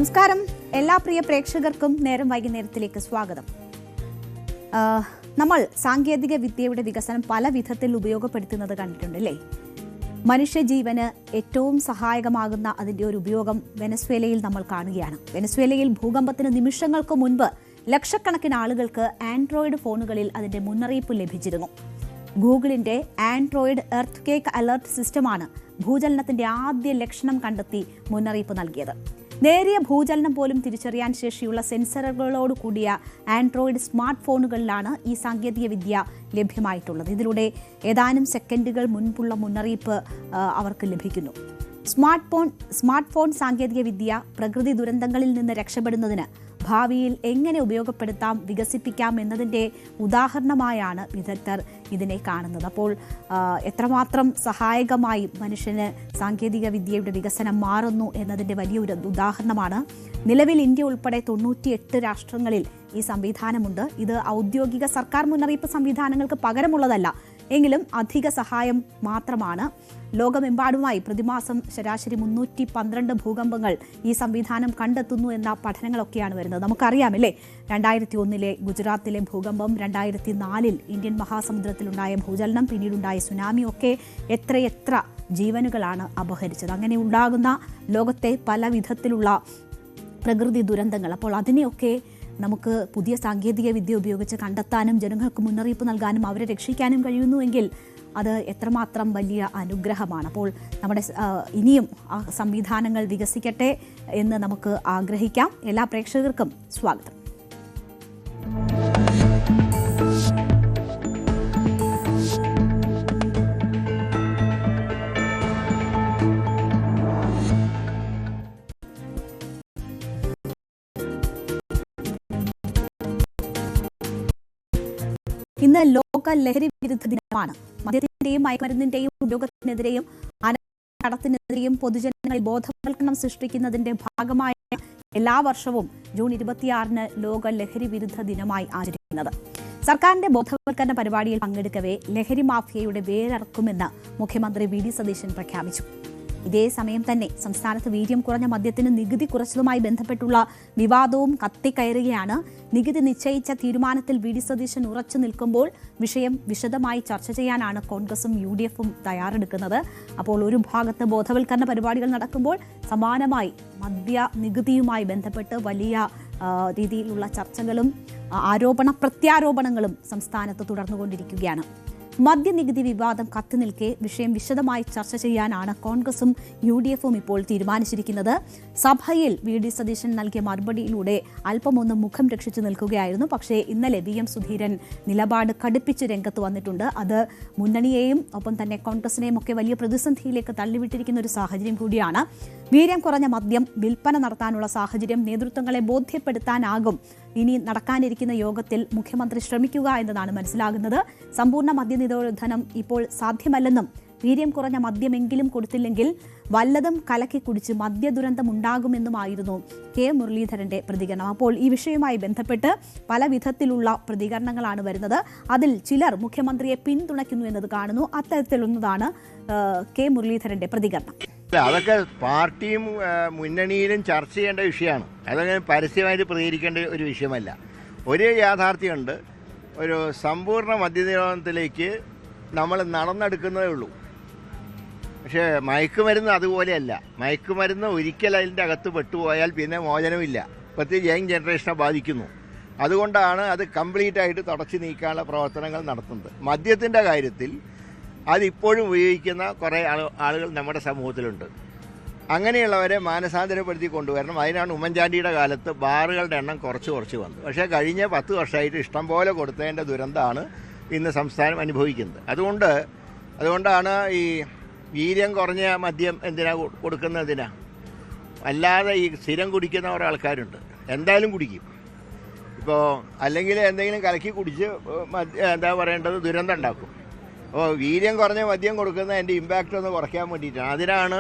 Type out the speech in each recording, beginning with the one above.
നമസ്കാരം. എല്ലാ പ്രിയ പ്രേക്ഷകർക്കും നേരം വൈകുന്നേരത്തിലേക്ക് സ്വാഗതം. നമ്മൾ സാങ്കേതിക വിദ്യയുടെ വികസനം പല വിധത്തിൽ ഉപയോഗപ്പെടുത്തുന്നത് കണ്ടിട്ടുണ്ട് അല്ലേ? മനുഷ്യജീവന് ഏറ്റവും സഹായകമാകുന്ന അതിൻ്റെ ഒരു ഉപയോഗം വെനസ്വേലയിൽ നമ്മൾ കാണുകയാണ്. വെനസ്വേലയിൽ ഭൂകമ്പത്തിന് നിമിഷങ്ങൾക്ക് മുൻപ് ലക്ഷക്കണക്കിന് ആളുകൾക്ക് ആൻഡ്രോയിഡ് ഫോണുകളിൽ അതിൻ്റെ മുന്നറിയിപ്പ് ലഭിച്ചിരുന്നു. ഗൂഗിളിൻ്റെ ആൻഡ്രോയിഡ് എർത്ത് കേക്ക് അലർട്ട് സിസ്റ്റമാണ് ഭൂചലനത്തിൻ്റെ ആദ്യ ലക്ഷണം കണ്ടെത്തി മുന്നറിയിപ്പ് നൽകിയത്. നേരിയ ഭൂചലനം പോലും തിരിച്ചറിയാൻ ശേഷിയുള്ള സെൻസറുകളോട് കൂടിയ ആൻഡ്രോയിഡ് സ്മാർട്ട് ഫോണുകളിലാണ് ഈ സാങ്കേതികവിദ്യ ലഭ്യമായിട്ടുള്ളത്. ഇതിലൂടെ ഏതാനും സെക്കൻഡുകൾ മുൻപുള്ള മുന്നറിയിപ്പ് അവർക്ക് ലഭിക്കുന്നു. സ്മാർട്ട് ഫോൺ സാങ്കേതികവിദ്യ പ്രകൃതി ദുരന്തങ്ങളിൽ നിന്ന് രക്ഷപ്പെടുന്നതിന് ഭാവിയിൽ എങ്ങനെ ഉപയോഗപ്പെടുത്താം, വികസിപ്പിക്കാം എന്നതിൻ്റെ ഉദാഹരണമായാണ് വിദഗ്ധർ ഇതിനെ കാണുന്നത്. അപ്പോൾ എത്രമാത്രം സഹായകമായി മനുഷ്യന് സാങ്കേതിക വിദ്യയുടെ വികസനം മാറുന്നു എന്നതിൻ്റെ വലിയൊരു ഉദാഹരണമാണ്. നിലവിൽ ഇന്ത്യ ഉൾപ്പെടെ 98 രാഷ്ട്രങ്ങളിൽ ഈ സംവിധാനമുണ്ട്. ഇത് ഔദ്യോഗിക സർക്കാർ മുന്നറിയിപ്പ് സംവിധാനങ്ങൾക്ക് പകരമുള്ളതല്ല, എങ്കിലും അധിക സഹായം മാത്രമാണ്. ലോകമെമ്പാടുമായി പ്രതിമാസം ശരാശരി 312 ഭൂകമ്പങ്ങൾ ഈ സംവിധാനം കണ്ടെത്തുന്നു എന്ന പഠനങ്ങളൊക്കെയാണ് വരുന്നത്. നമുക്കറിയാമല്ലേ, 2001 ഗുജറാത്തിലെ ഭൂകമ്പം, 2004 ഇന്ത്യൻ മഹാസമുദ്രത്തിലുണ്ടായ ഭൂചലനം, പിന്നീടുണ്ടായ സുനാമി ഒക്കെ എത്രയെത്ര ജീവനുകളാണ് അപഹരിച്ചത്. അങ്ങനെ ഉണ്ടാകുന്ന ലോകത്തെ പല വിധത്തിലുള്ള പ്രകൃതി ദുരന്തങ്ങൾ, അപ്പോൾ അതിനെയൊക്കെ നമുക്ക് പുതിയ സാങ്കേതിക വിദ്യ ഉപയോഗിച്ച് കണ്ടെത്താനും ജനങ്ങൾക്ക് മുന്നറിയിപ്പ് നൽകാനും അവരെ രക്ഷിക്കാനും കഴിയുന്നുവെങ്കിൽ അത് എത്രമാത്രം വലിയ അനുഗ്രഹമാണ്. അപ്പോൾ നമ്മുടെ ഇനിയും ആ സംവിധാനങ്ങൾ വികസിക്കട്ടെ എന്ന് നമുക്ക് ആഗ്രഹിക്കാം. എല്ലാ പ്രേക്ഷകർക്കും സ്വാഗതം. ഇന്ന് ലോക ലഹരി വിരുദ്ധ ദിനമാണ്. മദ്യത്തിന്റെയും മയക്കുമരുന്നിന്റെയും ഉപയോഗത്തിനെതിരെയും കടത്തിനെതിരെയും പൊതുജനങ്ങളിൽ ബോധവൽക്കരണം സൃഷ്ടിക്കുന്നതിന്റെ ഭാഗമായ എല്ലാ വർഷവും ജൂൺ 26 ലോക ലഹരി വിരുദ്ധ ദിനമായി ആചരിക്കുന്നത്. സർക്കാരിന്റെ ബോധവൽക്കരണ പരിപാടിയിൽ പങ്കെടുക്കവേ ലഹരി മാഫിയയുടെ വേരറക്കുമെന്ന് മുഖ്യമന്ത്രി വി ഡി സതീശൻ പ്രഖ്യാപിച്ചു. ഇതേ സമയം തന്നെ സംസ്ഥാനത്ത് വീര്യം കുറഞ്ഞ മദ്യത്തിന് നികുതി കുറച്ചതുമായി ബന്ധപ്പെട്ടുള്ള വിവാദവും കത്തിക്കയറുകയാണ്. നികുതി നിശ്ചയിച്ച തീരുമാനത്തിൽ വി ഡി സതീശൻ ഉറച്ചു നിൽക്കുമ്പോൾ വിഷയം വിശദമായി ചർച്ച ചെയ്യാനാണ് കോൺഗ്രസും UDF-ഉം തയ്യാറെടുക്കുന്നത്. അപ്പോൾ ഒരു ഭാഗത്ത് ബോധവൽക്കരണ പരിപാടികൾ നടക്കുമ്പോൾ സമാനമായി മദ്യ നികുതിയുമായി ബന്ധപ്പെട്ട് വലിയ രീതിയിലുള്ള ചർച്ചകളും പ്രത്യാരോപണങ്ങളും സംസ്ഥാനത്ത് തുടർന്നുകൊണ്ടിരിക്കുകയാണ്. മദ്യനികുതി വിവാദം കത്തിനിൽക്കെ വിഷയം വിശദമായി ചർച്ച ചെയ്യാനാണ് കോൺഗ്രസും UDF-ഉം ഇപ്പോൾ തീരുമാനിച്ചിരിക്കുന്നത്. സഭയിൽ വി ഡി സതീശൻ നൽകിയ മറുപടിയിലൂടെ അല്പമൊന്ന് മുഖം രക്ഷിച്ചു നിൽക്കുകയായിരുന്നു. പക്ഷേ ഇന്നലെ VM സുധീരൻ നിലപാട് കടുപ്പിച്ച് രംഗത്ത് വന്നിട്ടുണ്ട്. അത് മുന്നണിയെയും ഒപ്പം തന്നെ കോൺഗ്രസിനെയും ഒക്കെ വലിയ പ്രതിസന്ധിയിലേക്ക് തള്ളിവിട്ടിരിക്കുന്ന ഒരു സാഹചര്യം കൂടിയാണ്. വീര്യം കുറഞ്ഞ മദ്യം വിൽപ്പന നടത്താനുള്ള സാഹചര്യം നേതൃത്വങ്ങളെ ബോധ്യപ്പെടുത്താനാകും ഇനി നടക്കാനിരിക്കുന്ന യോഗത്തിൽ മുഖ്യമന്ത്രി ശ്രമിക്കുക എന്നതാണ് മനസ്സിലാകുന്നത്. സമ്പൂർണ്ണ മദ്യനിരോധനം ഇപ്പോൾ സാധ്യമല്ലെന്നും വീര്യം കുറഞ്ഞ മദ്യമെങ്കിലും കൊടുത്തില്ലെങ്കിൽ വല്ലതും കലക്കി കുടിച്ച് മദ്യദുരന്തം ഉണ്ടാകുമെന്നുമായിരുന്നു കെ മുരളീധരന്റെ പ്രതികരണം. അപ്പോൾ ഈ വിഷയവുമായി ബന്ധപ്പെട്ട് പല വിധത്തിലുള്ള പ്രതികരണങ്ങളാണ് വരുന്നത്. അതിൽ ചിലർ മുഖ്യമന്ത്രിയെ പിന്തുണയ്ക്കുന്നു എന്നത് കാണുന്നു. അത്തരത്തിലൊന്നതാണ് കെ മുരളീധരന്റെ പ്രതികരണം. അതൊക്കെ പാർട്ടിയും മുന്നണിയിലും ചർച്ച ചെയ്യേണ്ട വിഷയമാണ്. അതങ്ങനെ പരസ്യമായിട്ട് പ്രതികരിക്കേണ്ട ഒരു വിഷയമല്ല. ഒരു യാഥാർത്ഥ്യമുണ്ട്, ഒരു സമ്പൂർണ്ണ മദ്യനിരോധനത്തിലേക്ക് നമ്മൾ നടന്നെടുക്കുന്നതേ ഉള്ളൂ. പക്ഷേ മയക്കുമരുന്ന് അതുപോലെയല്ല. മയക്കുമരുന്ന് ഒരിക്കൽ അതിൻ്റെ അകത്ത് പെട്ടുപോയാൽ പിന്നെ മോചനമില്ല. പ്രത്യേകിച്ച് യങ് ജനറേഷനെ ബാധിക്കുന്നു. അതുകൊണ്ടാണ് അത് കംപ്ലീറ്റായിട്ട് തുടച്ചു നീക്കാനുള്ള പ്രവർത്തനങ്ങൾ നടത്തുന്നത്. മദ്യത്തിൻ്റെ കാര്യത്തിൽ അതിപ്പോഴും ഉപയോഗിക്കുന്ന കുറേ ആളുകൾ നമ്മുടെ സമൂഹത്തിലുണ്ട്. അങ്ങനെയുള്ളവരെ മാനസാന്തരപ്പെടുത്തി കൊണ്ടുവരണം. അതിനാണ് ഉമ്മൻചാണ്ടിയുടെ കാലത്ത് ബാറുകളുടെ എണ്ണം കുറച്ച് വന്നത്. പക്ഷേ കഴിഞ്ഞ 10 വർഷമായിട്ട് ഇഷ്ടം പോലെ കൊടുത്തതിൻ്റെ ദുരന്തമാണ് ഇന്ന് സംസ്ഥാനം അനുഭവിക്കുന്നത്. അതുകൊണ്ടാണ് ഈ വീര്യം കുറഞ്ഞ മദ്യം കൊടുക്കുന്നതിനാ. അല്ലാതെ ഈ സ്ഥിരം കുടിക്കുന്ന കുറേ ആൾക്കാരുണ്ട്, എന്തായാലും കുടിക്കും. ഇപ്പോൾ അല്ലെങ്കിൽ എന്തെങ്കിലും കലക്കി കുടിച്ച് ദുരന്തം ഉണ്ടാക്കും. അപ്പോൾ വീര്യം കുറഞ്ഞ മദ്യം കൊടുക്കുന്ന എൻ്റെ ഇമ്പാക്റ്റ് ഒന്ന് കുറയ്ക്കാൻ വേണ്ടിയിട്ടാണ്. അതിനാണ്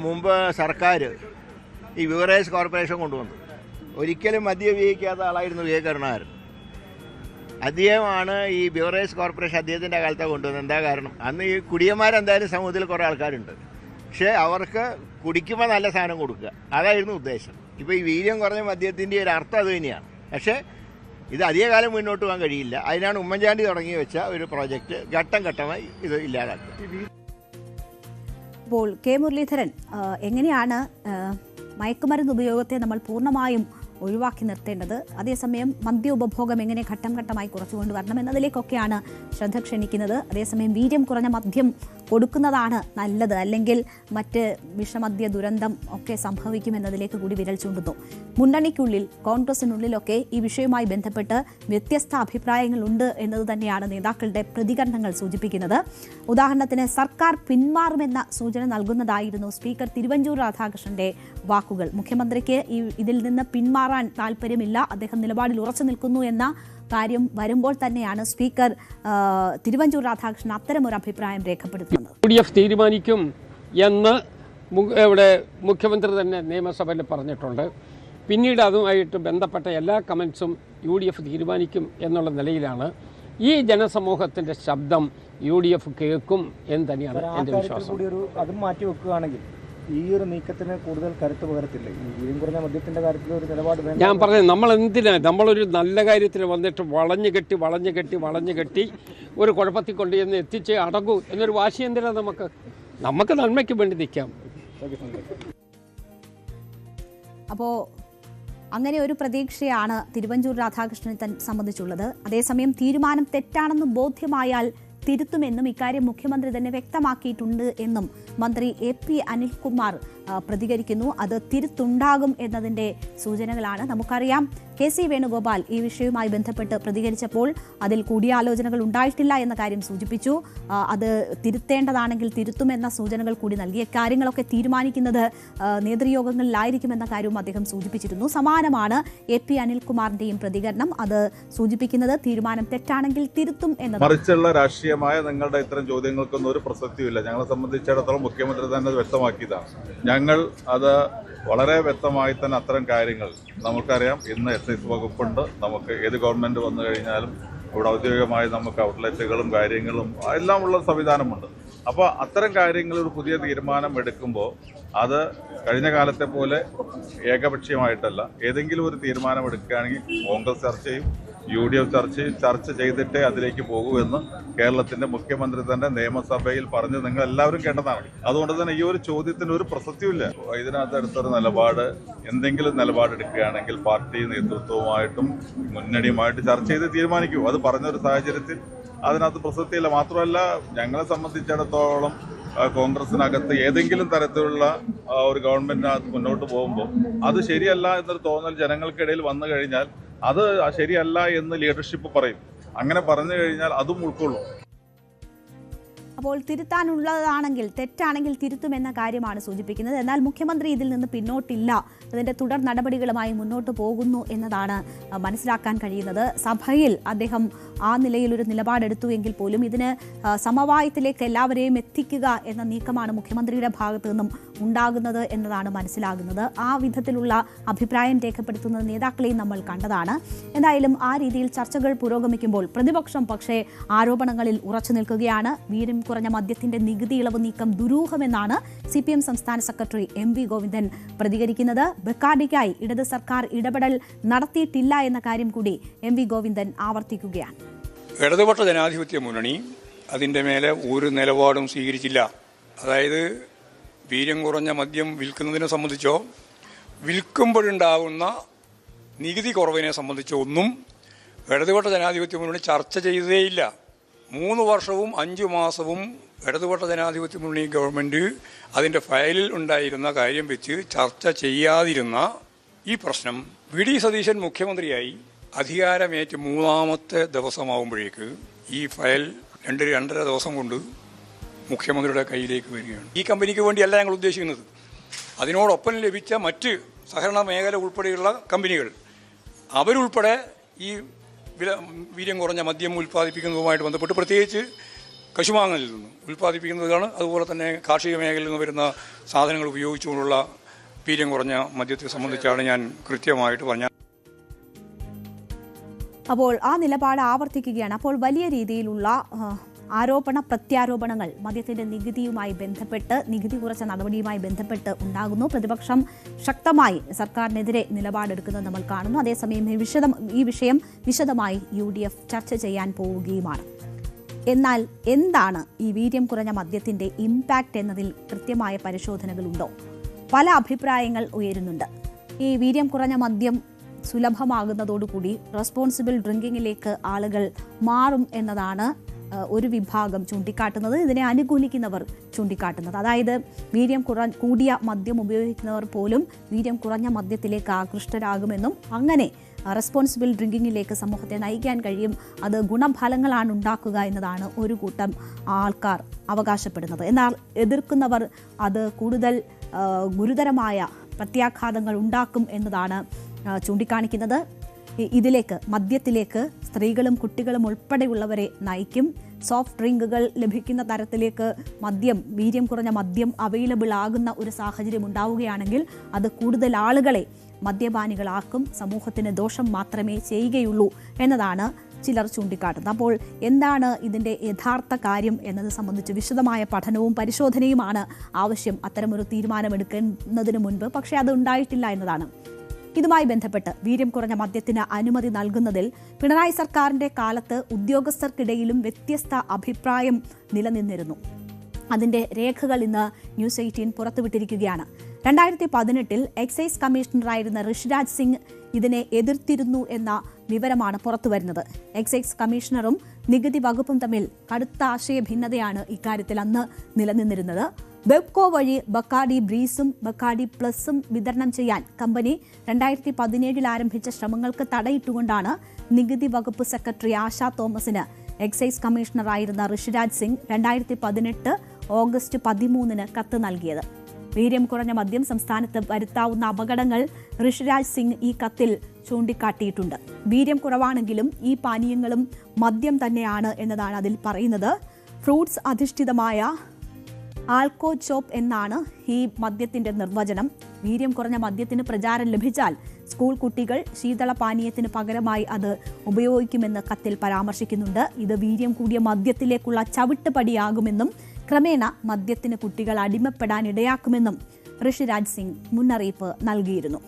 മുമ്പ് സർക്കാർ ഈ ബിവറേജ് കോർപ്പറേഷൻ കൊണ്ടുവന്നത്. ഒരിക്കലും മദ്യം ഉപയോഗിക്കാത്ത ആളായിരുന്നു വി കരുണാകരൻ. അദ്ദേഹമാണ് ഈ ബിവറേജ് കോർപ്പറേഷൻ അദ്ദേഹത്തിൻ്റെ കാലത്താണ് കൊണ്ടുവന്നത്. എന്താ കാരണം? അന്ന് ഈ കുടിയന്മാരെന്തായാലും സമൂഹത്തിൽ കുറേ ആൾക്കാരുണ്ട്. പക്ഷേ അവർക്ക് കുടിക്കുമ്പോൾ നല്ല സാധനം കൊടുക്കുക, അതായിരുന്നു ഉദ്ദേശം. ഇപ്പോൾ ഈ വീര്യം കുറഞ്ഞ മദ്യത്തിൻ്റെ ഒരു അർത്ഥം അത് തന്നെയാണ്. പക്ഷേ ഇത് അധികകാലം മുന്നോട്ട് പോകാൻ കഴിയില്ല. അതിനാണ് ഉമ്മൻചാണ്ടി തുടങ്ങി വെച്ച ഒരു പ്രോജക്റ്റ് ഘട്ടം ഘട്ടമായി ഇത് ഇല്ലാതാക്കുക. അപ്പോൾ കെ മുരളീധരൻ, എങ്ങനെയാണ് മയക്കുമരുന്ന് ഉപയോഗത്തെ നമ്മൾ പൂർണ്ണമായും ഒഴിവാക്കി നിർത്തേണ്ടത്, അതേസമയം മദ്യ ഉപഭോഗം എങ്ങനെ ഘട്ടം ഘട്ടമായി കുറച്ചുകൊണ്ടുവരണം എന്നതിലേക്കൊക്കെയാണ് ശ്രദ്ധ ക്ഷണിക്കുന്നത്. അതേസമയം വീര്യം കുറഞ്ഞ മദ്യം കൊടുക്കുന്നതാണ് നല്ലത്, അല്ലെങ്കിൽ മറ്റ് വിഷമദ്യ ദുരന്തം ഒക്കെ സംഭവിക്കുമെന്നതിലേക്ക് കൂടി വിരൽ ചൂണ്ടുന്നു. മുന്നണിക്കുള്ളിൽ, കോൺഗ്രസിനുള്ളിലൊക്കെ ഈ വിഷയവുമായി ബന്ധപ്പെട്ട് വ്യത്യസ്ത അഭിപ്രായങ്ങളുണ്ട് എന്നത് തന്നെയാണ് നേതാക്കളുടെ പ്രതികരണങ്ങൾ സൂചിപ്പിക്കുന്നത്. ഉദാഹരണത്തിന് സർക്കാർ പിന്മാറുമെന്ന സൂചന നൽകുന്നതായിരുന്നു സ്പീക്കർ തിരുവഞ്ചൂർ രാധാകൃഷ്ണന്റെ വാക്കുകൾ. മുഖ്യമന്ത്രിക്ക് ഇതിൽ നിന്ന് പിന്മാറാൻ താല്പര്യമില്ല, അദ്ദേഹം നിലപാടിൽ ഉറച്ചു നിൽക്കുന്നു എന്ന കാര്യം വരുമ്പോൾ തന്നെയാണ് സ്പീക്കർ തിരുവഞ്ചൂർ രാധാകൃഷ്ണൻ അത്തരമൊരു അഭിപ്രായം രേഖപ്പെടുത്തുന്നത്. UDF തീരുമാനിക്കും എന്ന് ഇവിടെ മുഖ്യമന്ത്രി തന്നെ നിയമസഭയിൽ പറഞ്ഞിട്ടുണ്ട്. പിന്നീട് അതുമായിട്ട് ബന്ധപ്പെട്ട എല്ലാ കമൻസും UDF തീരുമാനിക്കും എന്നുള്ള നിലയിലാണ്. ഈ ജനസമൂഹത്തിൻ്റെ ശബ്ദം UDF കേൾക്കും എന്ന് തന്നെയാണ് എൻ്റെ വിശ്വാസം. അതും മാറ്റി വെക്കുകയാണെങ്കിൽ ഈ ഒരു നീക്കത്തിന് കൂടുതൽ കരുത്ത് പകരത്തില്ല. ഈ വീര്യം കുറഞ്ഞ മദ്യത്തിന്റെ കാര്യത്തിൽ ഒരു നിലപാട് വേണം. ഞാൻ പറഞ്ഞത് നമ്മളൊരു നല്ല കാര്യത്തിന് വന്നിട്ട് വളഞ്ഞു കെട്ടി ഒരു കുഴപ്പത്തിൽ കൊണ്ടുചെന്ന് എത്തിച്ച് അടങ്ങൂ എന്നൊരു വാശി എന്തിനാ? നമുക്ക് നന്മയ്ക്ക് വേണ്ടി നിൽക്കാം. അപ്പോൾ അങ്ങനെ ഒരു പ്രതീക്ഷയാണ് തിരുവഞ്ചൂർ രാധാകൃഷ്ണനെ സംബന്ധിച്ചുള്ളത്. അതേസമയം തീരുമാനം തെറ്റാണെന്ന് ബോധ്യമായാൽ തിരുത്തുമെന്നും ഇക്കാര്യം മുഖ്യമന്ത്രി തന്നെ വ്യക്തമാക്കിയിട്ടുണ്ട് എന്നും മന്ത്രി AP അനിൽകുമാർ പ്രതികരിക്കുന്നു. അത് തിരുത്തുണ്ടാകും എന്നതിൻ്റെ സൂചനകളാണ്. നമുക്കറിയാം KC വേണുഗോപാൽ ഈ വിഷയവുമായി ബന്ധപ്പെട്ട് പ്രതികരിച്ചപ്പോൾ അതിൽ കൂടിയാലോചനകൾ ഉണ്ടായിട്ടില്ല എന്ന കാര്യം സൂചിപ്പിച്ചു. അത് തിരുത്തേണ്ടതാണെങ്കിൽ തിരുത്തുമെന്ന സൂചനകൾ കൂടി നൽകി. കാര്യങ്ങളൊക്കെ തീരുമാനിക്കുന്നത് നേതൃയോഗങ്ങളിലായിരിക്കുമെന്ന കാര്യവും അദ്ദേഹം സൂചിപ്പിച്ചിരുന്നു. സമാനമാണ് AP അനിൽകുമാറിന്റെയും പ്രതികരണം. അത് സൂചിപ്പിക്കുന്നത് തീരുമാനം തെറ്റാണെങ്കിൽ തിരുത്തും എന്നത്. മറിച്ചുള്ള രാഷ്ട്രീയമായ നിങ്ങളുടെ ഇത്തരം ചോദ്യങ്ങൾക്കൊന്നും ഒരു പ്രസക്തിയില്ല. ഞങ്ങളെ സംബന്ധിച്ചിടത്തോളം മുഖ്യമന്ത്രി തന്നെ വ്യക്തമാക്കിയതാണ്. ഞങ്ങൾ അത് വളരെ വ്യക്തമായി തന്നെ അത്തരം കാര്യങ്ങൾ നമുക്കറിയാം. ഇന്ന് എക്സൈസ് വകുപ്പുണ്ട്. നമുക്ക് ഏത് ഗവൺമെൻറ് വന്നു കഴിഞ്ഞാലും ഇവിടെ ഔദ്യോഗികമായി നമുക്ക് ഔട്ട്ലെറ്റുകളും കാര്യങ്ങളും എല്ലാം ഉള്ള സംവിധാനമുണ്ട്. അപ്പോൾ അത്തരം കാര്യങ്ങൾ ഒരു പുതിയ തീരുമാനം എടുക്കുമ്പോൾ അത് കഴിഞ്ഞ കാലത്തെ പോലെ ഏകപക്ഷീയമായിട്ടല്ല. ഏതെങ്കിലും ഒരു തീരുമാനം എടുക്കുകയാണെങ്കിൽ കോൺഗ്രസ് ചർച്ച ചെയ്യും, UDF ചർച്ച ചെയ്തിട്ടേ അതിലേക്ക് പോകൂ എന്ന് കേരളത്തിന്റെ മുഖ്യമന്ത്രി തന്നെ നിയമസഭയിൽ പറഞ്ഞ് നിങ്ങൾ എല്ലാവരും കേട്ടതാണ്. അതുകൊണ്ട് തന്നെ ഈ ഒരു ചോദ്യത്തിന് ഒരു പ്രസക്തിയുമില്ല. ഇതിനകത്ത് എടുത്തൊരു നിലപാട്, എന്തെങ്കിലും നിലപാടെടുക്കുകയാണെങ്കിൽ പാർട്ടി നേതൃത്വവുമായിട്ടും മുന്നണിയുമായിട്ട് ചർച്ച ചെയ്ത് തീരുമാനിക്കൂ. അത് പറഞ്ഞൊരു സാഹചര്യത്തിൽ അതിനകത്ത് പ്രസക്തിയില്ല. മാത്രമല്ല, ഞങ്ങളെ സംബന്ധിച്ചിടത്തോളം കോൺഗ്രസിനകത്ത് ഏതെങ്കിലും തരത്തിലുള്ള ഒരു ഗവൺമെന്റിനകത്ത് മുന്നോട്ട് പോകുമ്പോൾ അത് ശരിയല്ല എന്നൊരു തോന്നൽ ജനങ്ങൾക്കിടയിൽ വന്നു കഴിഞ്ഞാൽ അത് ശരിയല്ല എന്ന് ലീഡർഷിപ്പ് പറയും. അങ്ങനെ പറഞ്ഞു കഴിഞ്ഞാൽ അതും ഉൾക്കൊള്ളും. അപ്പോൾ തിരുത്താനുള്ളതാണെങ്കിൽ, തെറ്റാണെങ്കിൽ തിരുത്തുമെന്ന കാര്യമാണ് സൂചിപ്പിക്കുന്നത്. എന്നാൽ മുഖ്യമന്ത്രി ഇതിൽ നിന്ന് പിന്നോട്ടില്ല, അതിൻ്റെ തുടർ നടപടികളുമായി മുന്നോട്ട് പോകുന്നു എന്നതാണ് മനസ്സിലാക്കാൻ കഴിയുന്നത്. സഭയിൽ അദ്ദേഹം ആ നിലയിൽ ഒരു നിലപാടെടുത്തു എങ്കിൽ പോലും ഇതിന് സമവായത്തിലേക്ക് എല്ലാവരെയും എത്തിക്കുക എന്ന നീക്കമാണ് മുഖ്യമന്ത്രിയുടെ ഭാഗത്തു നിന്നും ഉണ്ടാകുന്നത് എന്നതാണ് മനസ്സിലാകുന്നത്. ആ വിധത്തിലുള്ള അഭിപ്രായം രേഖപ്പെടുത്തുന്ന നേതാക്കളെയും നമ്മൾ കണ്ടതാണ്. എന്തായാലും ആ രീതിയിൽ ചർച്ചകൾ പുരോഗമിക്കുമ്പോൾ പ്രതിപക്ഷം പക്ഷേ ആരോപണങ്ങളിൽ ഉറച്ചു നിൽക്കുകയാണ്. വീര്യം കുറഞ്ഞ മദ്യത്തിന്റെ നികുതി ഇളവ് നീക്കം ദുരൂഹമെന്നാണ് CPM സംസ്ഥാന സെക്രട്ടറി MV ഗോവിന്ദൻ പ്രതികരിക്കുന്നത്. ബെക്കാർഡിക്കായി ഇടത് സർക്കാർ ഇടപെടൽ നടത്തിയിട്ടില്ല എന്ന കാര്യം കൂടി MV ഗോവിന്ദൻ ആവർത്തിക്കുകയാണ്. ഇടതുപക്ഷ ജനാധിപത്യ മുന്നണി അതിൻ്റെ മേലെ ഒരു നിലപാടും സ്വീകരിച്ചില്ല. അതായത് വീര്യം കുറഞ്ഞ മദ്യം വിൽക്കുന്നതിനെ സംബന്ധിച്ചോ വിൽക്കുമ്പോഴുണ്ടാകുന്ന നികുതി കുറവിനെ സംബന്ധിച്ചോ ഒന്നും ഇടതുപക്ഷ ജനാധിപത്യ മുന്നണി ചർച്ച ചെയ്തതേയില്ല. 3 വർഷവും 5 മാസവും ഇടതുപക്ഷ ജനാധിപത്യ മുന്നണി ഗവൺമെൻറ് അതിൻ്റെ ഫയലിൽ ഉണ്ടായിരുന്ന കാര്യം വെച്ച് ചർച്ച ചെയ്യാതിരുന്ന ഈ പ്രശ്നം VD സതീശൻ മുഖ്യമന്ത്രിയായി അധികാരമേറ്റ് 3ാമത്തെ ദിവസമാകുമ്പോഴേക്ക് ഈ ഫയൽ 2-2.5 ദിവസം കൊണ്ട് മുഖ്യമന്ത്രിയുടെ കയ്യിലേക്ക് വരികയാണ്. ഈ കമ്പനിക്ക് വേണ്ടിയല്ല ഞങ്ങൾ ഉദ്ദേശിക്കുന്നത്. അതിനോടൊപ്പം ലഭിച്ച മറ്റ് സഹകരണ മേഖല ഉൾപ്പെടെയുള്ള കമ്പനികൾ അവരുൾപ്പെടെ ഈ വീര്യം കുറഞ്ഞ മദ്യം ഉൽപ്പാദിപ്പിക്കുന്നതുമായിട്ട് ബന്ധപ്പെട്ട് പ്രത്യേകിച്ച് കശുമാങ്ങയിൽ നിന്ന് ഉൽപ്പാദിപ്പിക്കുന്നതാണ്. അതുപോലെ തന്നെ കാർഷിക മേഖലയിൽ നിന്ന് വരുന്ന സാധനങ്ങൾ ഉപയോഗിച്ചുകൊണ്ടുള്ള വീര്യം കുറഞ്ഞ മദ്യത്തെ സംബന്ധിച്ചാണ് ഞാൻ കൃത്യമായിട്ട് പറഞ്ഞത്. അപ്പോൾ ആ നിലപാട് ആവർത്തിക്കുകയാണ്. അപ്പോൾ വലിയ രീതിയിലുള്ള ആരോപണ പ്രത്യാരോപണങ്ങൾ മദ്യത്തിന്റെ നികുതിയുമായി ബന്ധപ്പെട്ട്, നികുതി കുറച്ച നടപടിയുമായി ബന്ധപ്പെട്ട് ഉണ്ടാകുന്നു. പ്രതിപക്ഷം ശക്തമായി സർക്കാരിനെതിരെ നിലപാടെടുക്കുന്നത് നമ്മൾ കാണുന്നു. അതേസമയം ഈ വിഷയം വിശദമായി UDF ചർച്ച ചെയ്യാൻ പോവുകയുമാണ്. എന്നാൽ എന്താണ് ഈ വീര്യം കുറഞ്ഞ മദ്യത്തിന്റെ ഇമ്പാക്റ്റ് എന്നതിൽ കൃത്യമായ പരിശോധനകളുണ്ടോ? പല അഭിപ്രായങ്ങൾ ഉയരുന്നുണ്ട്. ഈ വീര്യം കുറഞ്ഞ മദ്യം സുലഭമാകുന്നതോടുകൂടി റെസ്പോൺസിബിൾ ഡ്രിങ്കിങ്ങിലേക്ക് ആളുകൾ മാറും എന്നതാണ് ഒരു വിഭാഗം ചൂണ്ടിക്കാട്ടുന്നത്. ഇതിനെ അനുകൂലിക്കുന്നവർ ചൂണ്ടിക്കാട്ടുന്നത്, അതായത് വീര്യം കൂടിയ മദ്യം ഉപയോഗിക്കുന്നവർ പോലും വീര്യം കുറഞ്ഞ മദ്യത്തിലേക്ക് ആകൃഷ്ടരാകുമെന്നും അങ്ങനെ റെസ്പോൺസിബിൾ ഡ്രിങ്കിങ്ങിലേക്ക് സമൂഹത്തെ നയിക്കാൻ കഴിയും, അത് ഗുണഫലങ്ങളാണ് ഉണ്ടാക്കുക എന്നതാണ് ഒരു കൂട്ടം ആൾക്കാർ അവകാശപ്പെടുന്നത്. എന്നാൽ എതിർക്കുന്നവർ അത് കൂടുതൽ ഗുരുതരമായ പ്രത്യാഘാതങ്ങൾ ഉണ്ടാക്കും എന്നതാണ് ചൂണ്ടിക്കാണിക്കുന്നത്. ഇതിലേക്ക് മദ്യത്തിലേക്ക് സ്ത്രീകളും കുട്ടികളും ഉൾപ്പെടെയുള്ളവരെ നയിക്കും. സോഫ്റ്റ് ഡ്രിങ്കുകൾ ലഭിക്കുന്ന തരത്തിലേക്ക് വീര്യം കുറഞ്ഞ മദ്യം അവൈലബിൾ ആകുന്ന ഒരു സാഹചര്യം ഉണ്ടാവുകയാണെങ്കിൽ അത് കൂടുതൽ ആളുകളെ മദ്യപാനികളാക്കും, സമൂഹത്തിന് ദോഷം മാത്രമേ ചെയ്യുകയുള്ളൂ എന്നതാണ് ചിലർ ചൂണ്ടിക്കാട്ടുന്നത്. അപ്പോൾ എന്താണ് ഇതിൻ്റെ യഥാർത്ഥ കാര്യം എന്നത് സംബന്ധിച്ച് വിശദമായ പഠനവും പരിശോധനയുമാണ് ആവശ്യം അത്തരമൊരു തീരുമാനമെടുക്കുന്നതിന് മുൻപ്. പക്ഷേ അത് ഉണ്ടായിട്ടില്ല എന്നതാണ്. ഇതുമായി ബന്ധപ്പെട്ട് വീര്യം കുറഞ്ഞ മദ്യത്തിന് അനുമതി നൽകുന്നതിൽ പിണറായി സർക്കാരിന്റെ കാലത്ത് ഉദ്യോഗസ്ഥർക്കിടയിലും വ്യത്യസ്ത അഭിപ്രായം നിലനിന്നിരുന്നു. അതിന്റെ രേഖകൾ ഇന്ന് ന്യൂസ് 18 പുറത്തുവിട്ടിരിക്കുകയാണ്. 2018 എക്സൈസ് കമ്മീഷണറായിരുന്ന ഋഷിരാജ് സിംഗ് ഇതിനെ എതിർത്തിരുന്നു എന്ന വിവരമാണ് പുറത്തുവരുന്നത്. എക്സൈസ് കമ്മീഷണറും നികുതി വകുപ്പും തമ്മിൽ കടുത്ത ആശയഭിന്നതയാണ് ഇക്കാര്യത്തിൽ അന്ന് നിലനിന്നിരുന്നത്. ബെബ്കോ വഴി ബക്കാഡി ബ്രീസും ബക്കാഡി പ്ലസും വിതരണം ചെയ്യാൻ കമ്പനി 2017 ആരംഭിച്ച ശ്രമങ്ങൾക്ക് തടയിട്ടുകൊണ്ടാണ് നികുതി വകുപ്പ് സെക്രട്ടറി ആശാ തോമസിന് എക്സൈസ് കമ്മീഷണറായിരുന്ന ഋഷിരാജ് സിംഗ് 2018 ഓഗസ്റ്റ് 13 കത്ത് നൽകിയത്. വീര്യം കുറഞ്ഞ മദ്യം സംസ്ഥാനത്ത് വരുത്താവുന്ന അപകടങ്ങൾ ഋഷിരാജ് സിംഗ് ഈ കത്തിൽ ചൂണ്ടിക്കാട്ടിയിട്ടുണ്ട്. വീര്യം കുറവാണെങ്കിലും ഈ പാനീയങ്ങളും മദ്യം തന്നെയാണ് എന്നതാണ് അതിൽ പറയുന്നത്. ഫ്രൂട്ട്സ് അധിഷ്ഠിതമായ ആൽക്കോചോപ്പ് എന്നാണ് ഈ മദ്യത്തിന്റെ നിർവചനം. വീര്യം കുറഞ്ഞ മദ്യത്തിന് പ്രചാരം ലഭിച്ചാൽ സ്കൂൾ കുട്ടികൾ ശീതള പാനീയത്തിന് പകരമായി അത് ഉപയോഗിക്കുമെന്ന് കത്തിൽ പരാമർശിക്കുന്നുണ്ട്. ഇത് വീര്യം കൂടിയ മദ്യത്തിലേക്കുള്ള ചവിട്ടുപടിയാകുമെന്നും ക്രമേണ മദ്യത്തിന് കുട്ടികൾ അടിമപ്പെടാൻ ഇടയാക്കുമെന്നും ഋഷിരാജ് സിംഗ് മുന്നറിയിപ്പ് നൽകിയിരുന്നു.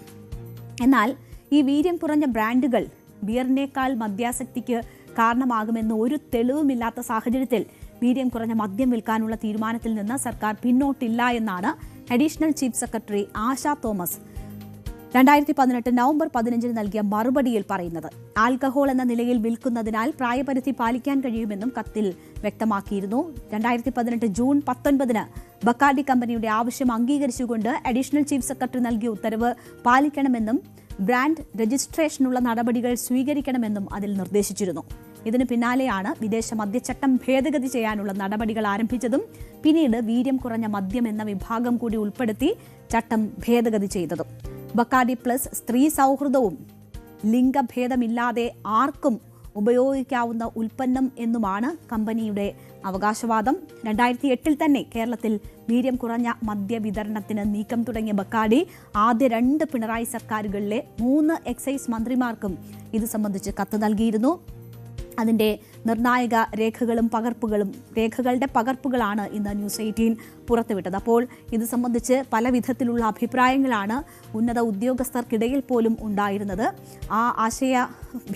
എന്നാൽ ഈ വീര്യം കുറഞ്ഞ ബ്രാൻഡുകൾ ബിയറിനേക്കാൾ മദ്യാസക്തിക്ക് കാരണമാകുമെന്ന് ഒരു തെളിവുമില്ലാത്ത സാഹചര്യത്തിൽ വീര്യം കുറഞ്ഞ മദ്യം വിൽക്കാനുള്ള തീരുമാനത്തിൽ നിന്ന് സർക്കാർ പിന്നോട്ടില്ല എന്നാണ് additional chief secretary ASHA Thomas 2018 November 15 നൽകിയ മറുപടിയിൽ പറയുന്നത്. ആൽക്കഹോൾ എന്ന നിലയിൽ വിൽക്കുന്നതിനാൽ പ്രായപരിധി പാലിക്കാൻ കഴിയുമെന്നും കത്തിൽ വ്യക്തമാക്കിയിരുന്നു. 2018 ജൂൺ 19 ബക്കാഡി കമ്പനിയുടെ ആവശ്യം അംഗീകരിച്ചുകൊണ്ട് അഡീഷണൽ ചീഫ് സെക്രട്ടറി നൽകിയ ഉത്തരവ് പാലിക്കണമെന്നും ബ്രാൻഡ് രജിസ്ട്രേഷനുള്ള നടപടികൾ സ്വീകരിക്കണമെന്നും അതിൽ നിർദ്ദേശിച്ചിരുന്നു. ഇതിന് പിന്നാലെയാണ് വിദേശ മദ്യച്ചട്ടം ഭേദഗതി ചെയ്യാനുള്ള നടപടികൾ ആരംഭിച്ചതും പിന്നീട് വീര്യം കുറഞ്ഞ മദ്യം എന്ന വിഭാഗം കൂടി ഉൾപ്പെടുത്തി ചട്ടം ഭേദഗതി ചെയ്തതും. ബക്കാഡി പ്ലസ് സ്ത്രീ സൗഹൃദവും ലിംഗഭേദമില്ലാതെ ആർക്കും ഉപയോഗിക്കാവുന്ന ഉൽപ്പന്നം എന്നുമാണ് കമ്പനിയുടെ അവകാശവാദം. 2008 തന്നെ കേരളത്തിൽ വീര്യം കുറഞ്ഞ മദ്യ വിതരണത്തിന് നീക്കം തുടങ്ങിയ ബക്കാഡി ആദ്യ 2 പിണറായി സർക്കാരുകളിലെ 3 എക്സൈസ് മന്ത്രിമാർക്കും ഇത് സംബന്ധിച്ച് കത്ത് നൽകിയിരുന്നു. അതിൻ്റെ നിർണായക രേഖകളുടെ പകർപ്പുകളാണ് ഇന്ന് ന്യൂസ് 18 പുറത്തുവിട്ടത്. അപ്പോൾ ഇത് സംബന്ധിച്ച് പല വിധത്തിലുള്ള അഭിപ്രായങ്ങളാണ് ഉന്നത ഉദ്യോഗസ്ഥർക്കിടയിൽ പോലും ഉണ്ടായിരുന്നത്. ആ ആശയ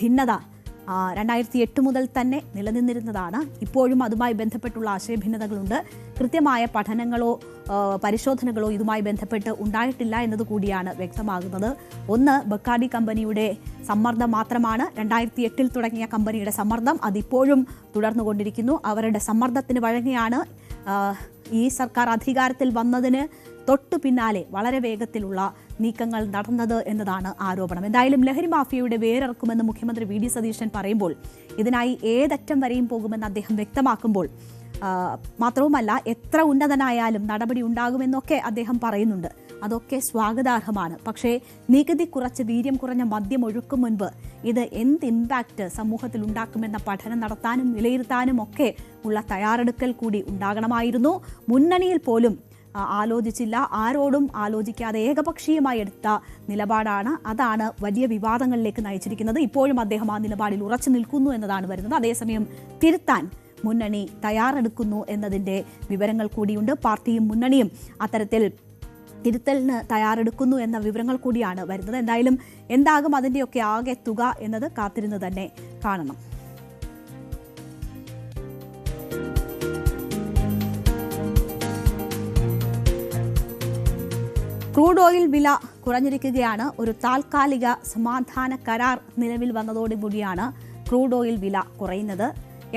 ഭിന്നത 2008 മുതൽ തന്നെ നിലനിന്നിരുന്നതാണ്. ഇപ്പോഴും അതുമായി ബന്ധപ്പെട്ടുള്ള ആശയഭിന്നതകളുണ്ട്. കൃത്യമായ പഠനങ്ങളോ പരിശോധനകളോ ഇതുമായി ബന്ധപ്പെട്ട് ഉണ്ടായിട്ടില്ല എന്നതുകൂടിയാണ് വ്യക്തമാകുന്നത്. ഒന്ന്, ബക്കാഡി കമ്പനിയുടെ സമ്മർദ്ദം മാത്രമാണ്. 2008 തുടങ്ങിയ കമ്പനിയുടെ സമ്മർദ്ദം അതിപ്പോഴും തുടർന്നുകൊണ്ടിരിക്കുന്നു. അവരുടെ സമ്മർദ്ദത്തിന് വഴങ്ങിയാണ് ഈ സർക്കാർ അധികാരത്തിൽ വന്നതിന് തൊട്ടു പിന്നാലെ വളരെ വേഗത്തിലുള്ള നീക്കങ്ങൾ നടന്നത് എന്നതാണ് ആരോപണം. എന്തായാലും ലഹരി മാഫിയയുടെ വേരിറക്കുമെന്ന് മുഖ്യമന്ത്രി വി ഡി സതീശൻ പറയുമ്പോൾ ഇതിനായി ഏതറ്റം വരെയും പോകുമെന്ന് അദ്ദേഹം വ്യക്തമാക്കുമ്പോൾ മാത്രവുമല്ല എത്ര ഉന്നതനായാലും നടപടി ഉണ്ടാകുമെന്നൊക്കെ അദ്ദേഹം പറയുന്നുണ്ട്. അതൊക്കെ സ്വാഗതാർഹമാണ്. പക്ഷേ നികുതി കുറച്ച് വീര്യം കുറഞ്ഞ മദ്യം ഒഴുക്കും മുൻപ് ഇത് എന്ത് ഇമ്പാക്റ്റ് സമൂഹത്തിൽ ഉണ്ടാക്കുമെന്ന പഠനം നടത്താനും വിലയിരുത്താനും ഒക്കെ ഉള്ള തയ്യാറെടുക്കൽ കൂടി ഉണ്ടാകണമായിരുന്നു. മുന്നണിയിൽ പോലും ആലോചിച്ചില്ല. ആരോടും ആലോചിക്കാതെ ഏകപക്ഷീയമായി എടുത്ത നിലപാടാണ്. അതാണ് വലിയ വിവാദങ്ങളിലേക്ക് നയിച്ചിരിക്കുന്നത്. ഇപ്പോഴും അദ്ദേഹം ആ നിലപാടിൽ ഉറച്ചു നിൽക്കുന്നു എന്നതാണ് വരുന്നത്. അതേസമയം തിരുത്താൻ മുന്നണി തയ്യാറെടുക്കുന്നു എന്നതിൻ്റെ വിവരങ്ങൾ കൂടിയുണ്ട്. പാർട്ടിയും മുന്നണിയും അത്തരത്തിൽ തിരുത്തലിന് തയ്യാറെടുക്കുന്നു എന്ന വിവരങ്ങൾ കൂടിയാണ് വരുന്നത്. എന്തായാലും എന്താകും അതിൻ്റെയൊക്കെ ആകെ തുക എന്നത് കാത്തിരുന്ന് തന്നെ കാണണം. ക്രൂഡ് ഓയിൽ വില കുറഞ്ഞിരിക്കുകയാണ്. ഒരു താൽക്കാലിക സമാധാന കരാർ നിലവിൽ വന്നതോടുകൂടിയാണ് ക്രൂഡ് ഓയിൽ വില കുറയുന്നത്.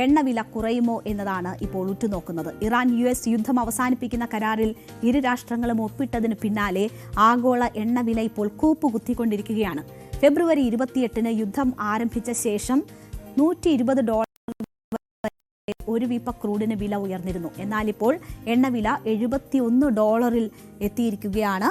എണ്ണവില കുറയുമോ എന്നതാണ് ഇപ്പോൾ ഉറ്റുനോക്കുന്നത്. ഇറാൻ US യുദ്ധം അവസാനിപ്പിക്കുന്ന കരാറിൽ ഇരു രാഷ്ട്രങ്ങളും ഒപ്പിട്ടതിന് പിന്നാലെ ആഗോള എണ്ണവില ഇപ്പോൾ കൂപ്പുകുത്തിക്കൊണ്ടിരിക്കുകയാണ്. ഫെബ്രുവരി 28 യുദ്ധം ആരംഭിച്ച ശേഷം $120 ഒരു വീപ്പ ക്രൂഡിന് വില ഉയർന്നിരുന്നു. എന്നാൽ ഇപ്പോൾ എണ്ണവില $71 എത്തിയിരിക്കുകയാണ്.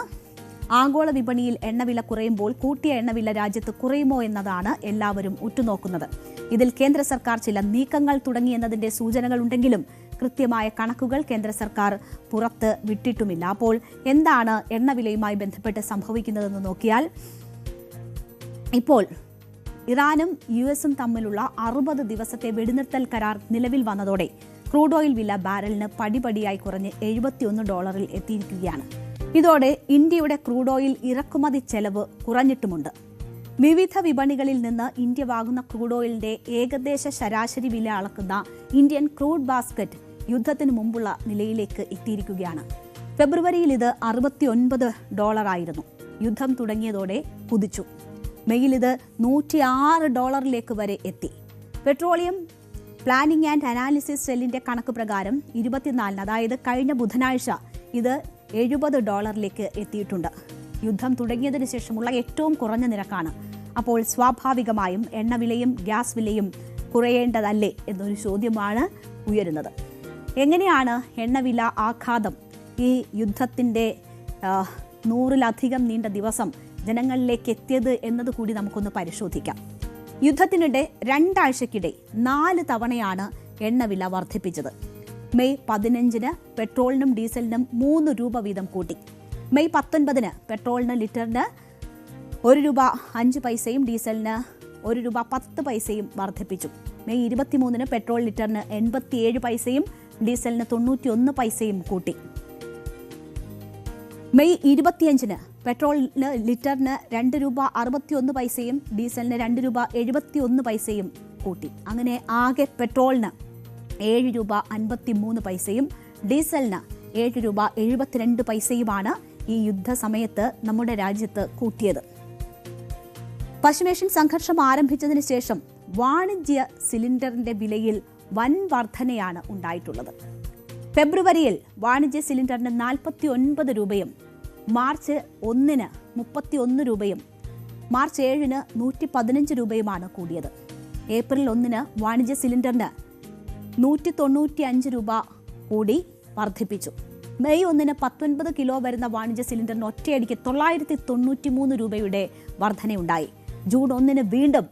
ആഗോള വിപണിയിൽ എണ്ണവില കുറയുമ്പോൾ കൂട്ടിയ എണ്ണവില രാജ്യത്ത് കുറയുമോ എന്നതാണ് എല്ലാവരും ഉറ്റുനോക്കുന്നത്. ഇതിൽ കേന്ദ്ര സർക്കാർ ചില നീക്കങ്ങൾ തുടങ്ങിയെന്നതിന്റെ സൂചനകളുണ്ടെങ്കിലും കൃത്യമായ കണക്കുകൾ കേന്ദ്ര സർക്കാർ പുറത്ത് വിട്ടിട്ടുമില്ല. അപ്പോൾ എന്താണ് എണ്ണവിലയുമായി ബന്ധപ്പെട്ട് സംഭവിക്കുന്നതെന്ന് നോക്കിയാൽ, ഇപ്പോൾ ഇറാനും US തമ്മിലുള്ള 60 ദിവസത്തെ വെടിനിർത്തൽ കരാർ നിലവിൽ വന്നതോടെ ക്രൂഡ് ഓയിൽ വില ബാരലിന് പടിപടിയായി കുറഞ്ഞ് $71 എത്തിയിരിക്കുകയാണ്. ഇതോടെ ഇന്ത്യയുടെ ക്രൂഡ് ഓയിൽ ഇറക്കുമതി ചെലവ് കുറഞ്ഞിട്ടുമുണ്ട്. വിവിധ വിപണികളിൽ നിന്ന് ഇന്ത്യ വാങ്ങുന്ന ക്രൂഡ് ഓയിലിന്റെ ഏകദേശ ശരാശരി വില അളക്കുന്ന ഇന്ത്യൻ ക്രൂഡ് ബാസ്ക്കറ്റ് യുദ്ധത്തിന് മുമ്പുള്ള നിലയിലേക്ക് എത്തിയിരിക്കുകയാണ്. ഫെബ്രുവരിയിൽ ഇത് $69 ആയിരുന്നു. യുദ്ധം തുടങ്ങിയതോടെ കുതിച്ചു. മെയിൽ ഇത് $106 വരെ എത്തി. പെട്രോളിയം പ്ലാനിംഗ് ആൻഡ് അനാലിസിസ് സെല്ലിന്റെ കണക്ക് പ്രകാരം 24-ന്, അതായത് കഴിഞ്ഞ ബുധനാഴ്ച, ഇത് $70 എത്തിയിട്ടുണ്ട്. യുദ്ധം തുടങ്ങിയതിനു ശേഷമുള്ള ഏറ്റവും കുറഞ്ഞ നിരക്കാണ്. അപ്പോൾ സ്വാഭാവികമായും എണ്ണവിലയും ഗ്യാസ് വിലയും കുറയേണ്ടതല്ലേ എന്നൊരു ചോദ്യമാണ് ഉയരുന്നത്. എങ്ങനെയാണ് എണ്ണവില ആഘാതം ഈ യുദ്ധത്തിൻ്റെ 100-ലധികം നീണ്ട ദിവസം ജനങ്ങളിലേക്ക് എത്തിയത് എന്നതുകൂടി നമുക്കൊന്ന് പരിശോധിക്കാം. യുദ്ധത്തിനിടെ 2 ആഴ്ചക്കിടെ 4 തവണയാണ് എണ്ണവില വർദ്ധിപ്പിച്ചത്. മെയ് 15-ന് പെട്രോളിനും ഡീസലിനും $3 വീതം കൂട്ടി. മെയ് 19-ന് പെട്രോളിന് ലിറ്ററിന് $1.05 ഡീസലിന് $1.10 വർദ്ധിപ്പിച്ചു. മെയ് 23-ന് പെട്രോൾ ലിറ്ററിന് 87 ഡീസലിന് 91 കൂട്ടി. മെയ് 25-ന് പെട്രോളിന് ലിറ്ററിന് $2.61 ഡീസലിന് $2.71 കൂട്ടി. അങ്ങനെ ആകെ പെട്രോളിന് $7.53 ഡീസലിന് $7.72 ഈ യുദ്ധസമയത്ത് നമ്മുടെ രാജ്യത്ത് കൂട്ടിയത്. പശ്ചിമേഷ്യൻ സംഘർഷം ആരംഭിച്ചതിന് ശേഷം വാണിജ്യ സിലിണ്ടറിന്റെ വിലയിൽ വൻ വർധനയാണ് ഉണ്ടായിട്ടുള്ളത്. ഫെബ്രുവരിയിൽ വാണിജ്യ സിലിണ്ടറിന് $49, മാർച്ച് 1-ന് $31, മാർച്ച് 7-ന് $115 കൂടിയത്. ഏപ്രിൽ 1-ന് വാണിജ്യ സിലിണ്ടറിന് $195 കൂടി വർദ്ധിപ്പിച്ചു. മെയ് 1-ന് 19 കിലോ വരുന്ന വാണിജ്യ സിലിണ്ടറിന് ഒറ്റയടിക്ക് $993 വർധനയുണ്ടായി. ജൂൺ 1-ന് വീണ്ടും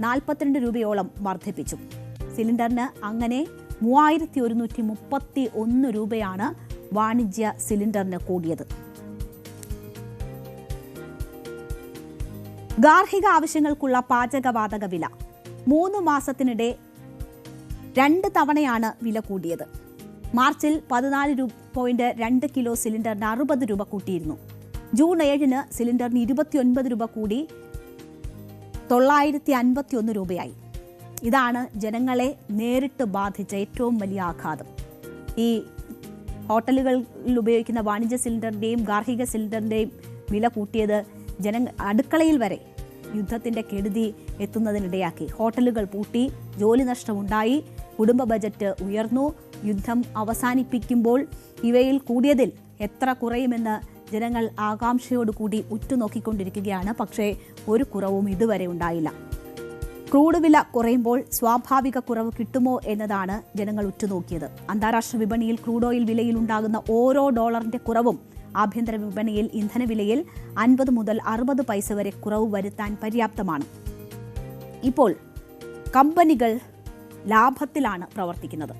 $42 വർദ്ധിപ്പിച്ചു. സിലിണ്ടറിന് അങ്ങനെ $3131 വാണിജ്യ സിലിണ്ടറിന് കൂടിയത്. ഗാർഹിക ആവശ്യങ്ങൾക്കുള്ള പാചകവാതക വില 3 മാസത്തിനിടെ 2 തവണയാണ് വില കൂടിയത്. മാർച്ചിൽ 14.2 കിലോ സിലിണ്ടറിന് $60 കൂട്ടിയിരുന്നു. ജൂൺ 7-ന് സിലിണ്ടറിന് $29 കൂടി $951 ഇതാണ് ജനങ്ങളെ നേരിട്ട് ബാധിച്ച ഏറ്റവും വലിയ ആഘാതം. ഈ ഹോട്ടലുകളിൽ ഉപയോഗിക്കുന്ന വാണിജ്യ സിലിണ്ടറിൻ്റെയും ഗാർഹിക സിലിണ്ടറിൻ്റെയും വില കൂട്ടിയത് അടുക്കളയിൽ വരെ യുദ്ധത്തിൻ്റെ കെടുതി എത്തുന്നതിനിടയാക്കി. ഹോട്ടലുകൾ പൂട്ടി, ജോലി നഷ്ടമുണ്ടായി, കുടുംബ ബജറ്റ് ഉയർന്നു. യുദ്ധം അവസാനിപ്പിക്കുമ്പോൾ ഇവയിൽ കൂടിയതിൽ എത്ര കുറയുമെന്ന് ജനങ്ങൾ ആകാംക്ഷയോടുകൂടി ഉറ്റുനോക്കിക്കൊണ്ടിരിക്കുകയാണ്. പക്ഷേ ഒരു കുറവും ഇതുവരെ ഉണ്ടായില്ല. ക്രൂഡ് വില കുറയുമ്പോൾ സ്വാഭാവിക കുറവ് കിട്ടുമോ എന്നതാണ് ജനങ്ങൾ ഉറ്റുനോക്കിയത്. അന്താരാഷ്ട്ര വിപണിയിൽ ക്രൂഡ് ഓയിൽ വിലയിൽ ഉണ്ടാകുന്ന ഓരോ ഡോളറിന്റെ കുറവും ആഭ്യന്തര വിപണിയിൽ ഇന്ധനവിലയിൽ 50 മുതൽ 60 പൈസ വരെ കുറവ് വരുത്താൻ പര്യാപ്തമാണ്. ഇപ്പോൾ കമ്പനികൾ ലാഭത്തിലാണ് പ്രവർത്തിക്കുന്നത്.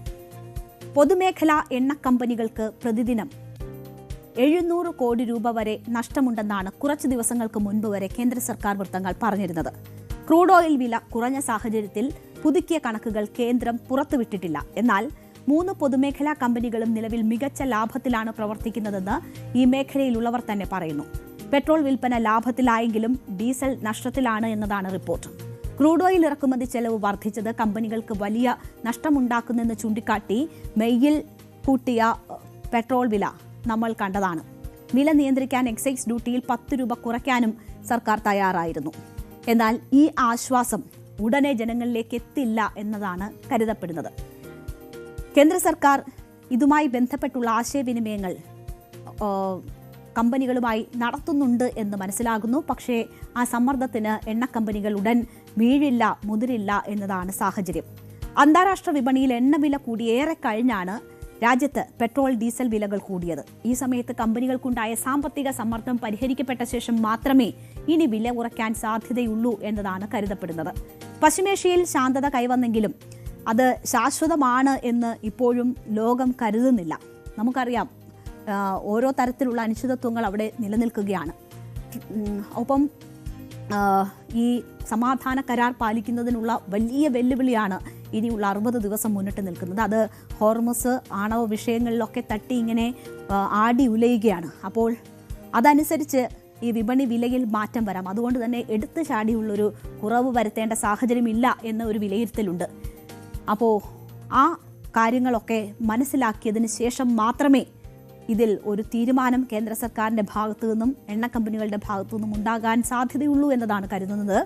പൊതുമേഖലാ എണ്ണ കമ്പനികൾക്ക് പ്രതിദിനം 700 കോടി രൂപ വരെ നഷ്ടമുണ്ടെന്നാണ് കുറച്ച് ദിവസങ്ങൾക്ക് മുൻപ് വരെ കേന്ദ്ര സർക്കാർ വൃത്തങ്ങൾ പറഞ്ഞിരുന്നത്. ക്രൂഡ് ഓയിൽ വില കുറഞ്ഞ സാഹചര്യത്തിൽ പുതുക്കിയ കണക്കുകൾ കേന്ദ്രം പുറത്തുവിട്ടിട്ടില്ല. എന്നാൽ 3 പൊതുമേഖലാ കമ്പനികളും നിലവിൽ മികച്ച ലാഭത്തിലാണ് പ്രവർത്തിക്കുന്നതെന്ന് ഈ മേഖലയിലുള്ളവർ തന്നെ പറയുന്നു. പെട്രോൾ വിൽപ്പന ലാഭത്തിലായെങ്കിലും ഡീസൽ നഷ്ടത്തിലാണ് എന്നതാണ് റിപ്പോർട്ട്. ക്രൂഡ് ഓയിൽ ഇറക്കുമതി ചെലവ് വർദ്ധിച്ചത് കമ്പനികൾക്ക് വലിയ നഷ്ടമുണ്ടാക്കുന്നെന്ന് ചൂണ്ടിക്കാട്ടി മെയ്യിൽ കൂട്ടിയ പെട്രോൾ വില നമ്മൾ കണ്ടതാണ്. വില നിയന്ത്രിക്കാൻ എക്സൈസ് ഡ്യൂട്ടിയിൽ 10 രൂപ കുറയ്ക്കാനും സർക്കാർ തയ്യാറായിരുന്നു. എന്നാൽ ഈ ആശ്വാസം ഉടനെ ജനങ്ങളിലേക്ക് എത്തില്ല എന്നതാണ് കരുതപ്പെടുന്നത്. കേന്ദ്ര സർക്കാർ ഇതുമായി ബന്ധപ്പെട്ടുള്ള ആശയവിനിമയങ്ങൾ കമ്പനികളുമായി നടത്തുന്നുണ്ട് എന്ന് മനസ്സിലാകുന്നു. പക്ഷേ ആ സമ്മർദ്ദത്തിന് എണ്ണക്കമ്പനികൾ ഉടൻ വീഴില്ല, മുതിരില്ല എന്നതാണ് സാഹചര്യം. അന്താരാഷ്ട്ര വിപണിയിൽ എണ്ണവില കൂടി ഏറെ കഴിഞ്ഞാണ് രാജ്യത്ത് പെട്രോൾ ഡീസൽ വിലകൾ കൂടിയത്. ഈ സമയത്ത് കമ്പനികൾക്കുണ്ടായ സാമ്പത്തിക സമ്മർദ്ദം പരിഹരിക്കപ്പെട്ട ശേഷം മാത്രമേ ഇനി വില കുറയ്ക്കാൻ സാധ്യതയുള്ളൂ എന്നതാണ് കരുതപ്പെടുന്നത്. പശ്ചിമേഷ്യയിൽ ശാന്തത കൈവന്നെങ്കിലും അത് ശാശ്വതമാണ് എന്ന് ഇപ്പോഴും ലോകം കരുതുന്നില്ല. നമുക്കറിയാം, ഓരോ തരത്തിലുള്ള അനിശ്ചിതത്വങ്ങൾ അവിടെ നിലനിൽക്കുകയാണ്. ഒപ്പം ഈ സമാധാന കരാർ പാലിക്കുന്നതിനുള്ള വലിയ വെല്ലുവിളിയാണ് ഇനിയുള്ള 60 ദിവസം മുന്നിട്ട് നിൽക്കുന്നത്. അത് ഹോർമുസ് ആണവ വിഷയങ്ങളിലൊക്കെ തട്ടി ഇങ്ങനെ ആടി ഉലയുകയാണ്. അപ്പോൾ അതനുസരിച്ച് ഈ വിപണി വിലയിൽ മാറ്റം വരാം. അതുകൊണ്ട് തന്നെ എടുത്തു ചാടിയുള്ളൊരു കുറവ് വരുത്തേണ്ട സാഹചര്യമില്ല എന്ന ഒരു വിലയിരുത്തലുണ്ട്. അപ്പോൾ ആ കാര്യങ്ങളൊക്കെ മനസ്സിലാക്കിയതിന് ശേഷം മാത്രമേ ഇതിൽ ഒരു തീരുമാനം കേന്ദ്ര സർക്കാരിൻ്റെ ഭാഗത്തു നിന്നും എണ്ണക്കമ്പനികളുടെ ഭാഗത്തു നിന്നും ഉണ്ടാകാൻ സാധ്യതയുള്ളൂ എന്നതാണ് കരുതുന്നത്.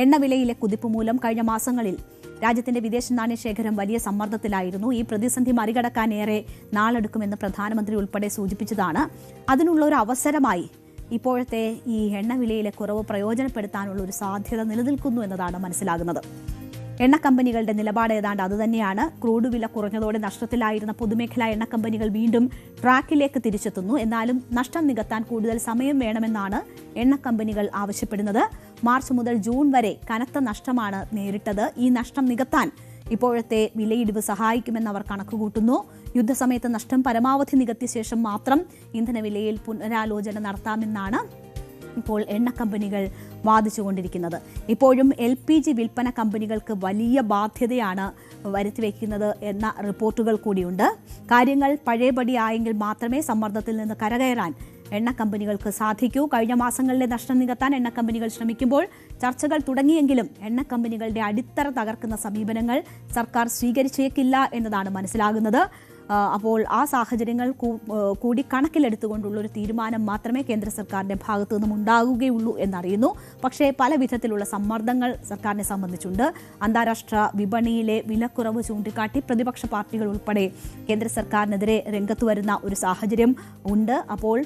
എണ്ണവിലയിലെ കുതിപ്പ് മൂലം കഴിഞ്ഞ മാസങ്ങളിൽ രാജ്യത്തിന്റെ വിദേശ നാണ്യ ശേഖരം വലിയ സമ്മർദ്ദത്തിലായിരുന്നു. ഈ പ്രതിസന്ധി മറികടക്കാൻ ഏറെ നാളെടുക്കുമെന്ന് പ്രധാനമന്ത്രി ഉൾപ്പെടെ സൂചിപ്പിച്ചതാണ്. അതിനുള്ള ഒരു അവസരമായി ഇപ്പോഴത്തെ ഈ എണ്ണവിലയിലെ കുറവ് പ്രയോജനപ്പെടുത്താനുള്ള ഒരു സാധ്യത നിലനിൽക്കുന്നു എന്നതാണ് മനസ്സിലാകുന്നത്. എണ്ണക്കമ്പനികളുടെ നിലപാട് ഏതാണ്ട് അതുതന്നെയാണ്. ക്രൂഡ് വില കുറഞ്ഞതോടെ നഷ്ടത്തിലായിരുന്ന പൊതുമേഖലാ എണ്ണക്കമ്പനികൾ വീണ്ടും ട്രാക്കിലേക്ക് തിരിച്ചെത്തുന്നു. എന്നാലും നഷ്ടം നികത്താൻ കൂടുതൽ സമയം വേണമെന്നാണ് എണ്ണക്കമ്പനികൾ ആവശ്യപ്പെടുന്നത്. മാർച്ച് മുതൽ ജൂൺ വരെ കനത്ത നഷ്ടമാണ് നേരിട്ടത്. ഈ നഷ്ടം നികത്താൻ ഇപ്പോഴത്തെ വിലയിടിവ് സഹായിക്കുമെന്ന് അവർ കണക്കുകൂട്ടുന്നു. യുദ്ധസമയത്ത് നഷ്ടം പരമാവധി നികത്തിയ ശേഷം മാത്രം ഇന്ധനവിലയിൽ പുനരാലോചന നടത്താമെന്നാണ് ഇപ്പോൾ എണ്ണക്കമ്പനികൾ വാദിച്ചുകൊണ്ടിരിക്കുന്നത്. ഇപ്പോഴും LPG വിൽപ്പന കമ്പനികൾക്ക് വലിയ ബാധ്യതയാണ് വരുത്തിവെക്കുന്നത് എന്ന റിപ്പോർട്ടുകൾ കൂടിയുണ്ട്. കാര്യങ്ങൾ പഴയപടിയായെങ്കിൽ മാത്രമേ സമ്മർദ്ദത്തിൽ നിന്ന് കരകയറാൻ എണ്ണക്കമ്പനികൾക്ക് സാധിക്കൂ. കഴിഞ്ഞ മാസങ്ങളിലെ നഷ്ടം നികത്താൻ എണ്ണക്കമ്പനികൾ ശ്രമിക്കുമ്പോൾ ചർച്ചകൾ തുടങ്ങിയെങ്കിലും എണ്ണക്കമ്പനികളുടെ അടിത്തറ തകർക്കുന്ന സമീപനങ്ങൾ സർക്കാർ സ്വീകരിച്ചേക്കില്ല എന്നതാണ് മനസ്സിലാകുന്നത്. അപ്പോൾ ആ സാഹചര്യങ്ങൾ കൂടി കണക്കിലെടുത്തുകൊണ്ടുള്ളൊരു തീരുമാനം മാത്രമേ കേന്ദ്ര സർക്കാരിൻ്റെ ഭാഗത്തു നിന്നും ഉണ്ടാകുകയുള്ളൂ എന്നറിയുന്നു. പക്ഷേ പല വിധത്തിലുള്ള സമ്മർദ്ദങ്ങൾ സർക്കാരിനെ സംബന്ധിച്ചുണ്ട്. അന്താരാഷ്ട്ര വിപണിയിലെ വിലക്കുറവ് ചൂണ്ടിക്കാട്ടി പ്രതിപക്ഷ പാർട്ടികൾ ഉൾപ്പെടെ കേന്ദ്ര സർക്കാരിനെതിരെ രംഗത്ത് വരുന്ന ഒരു സാഹചര്യം ഉണ്ട്. അപ്പോൾ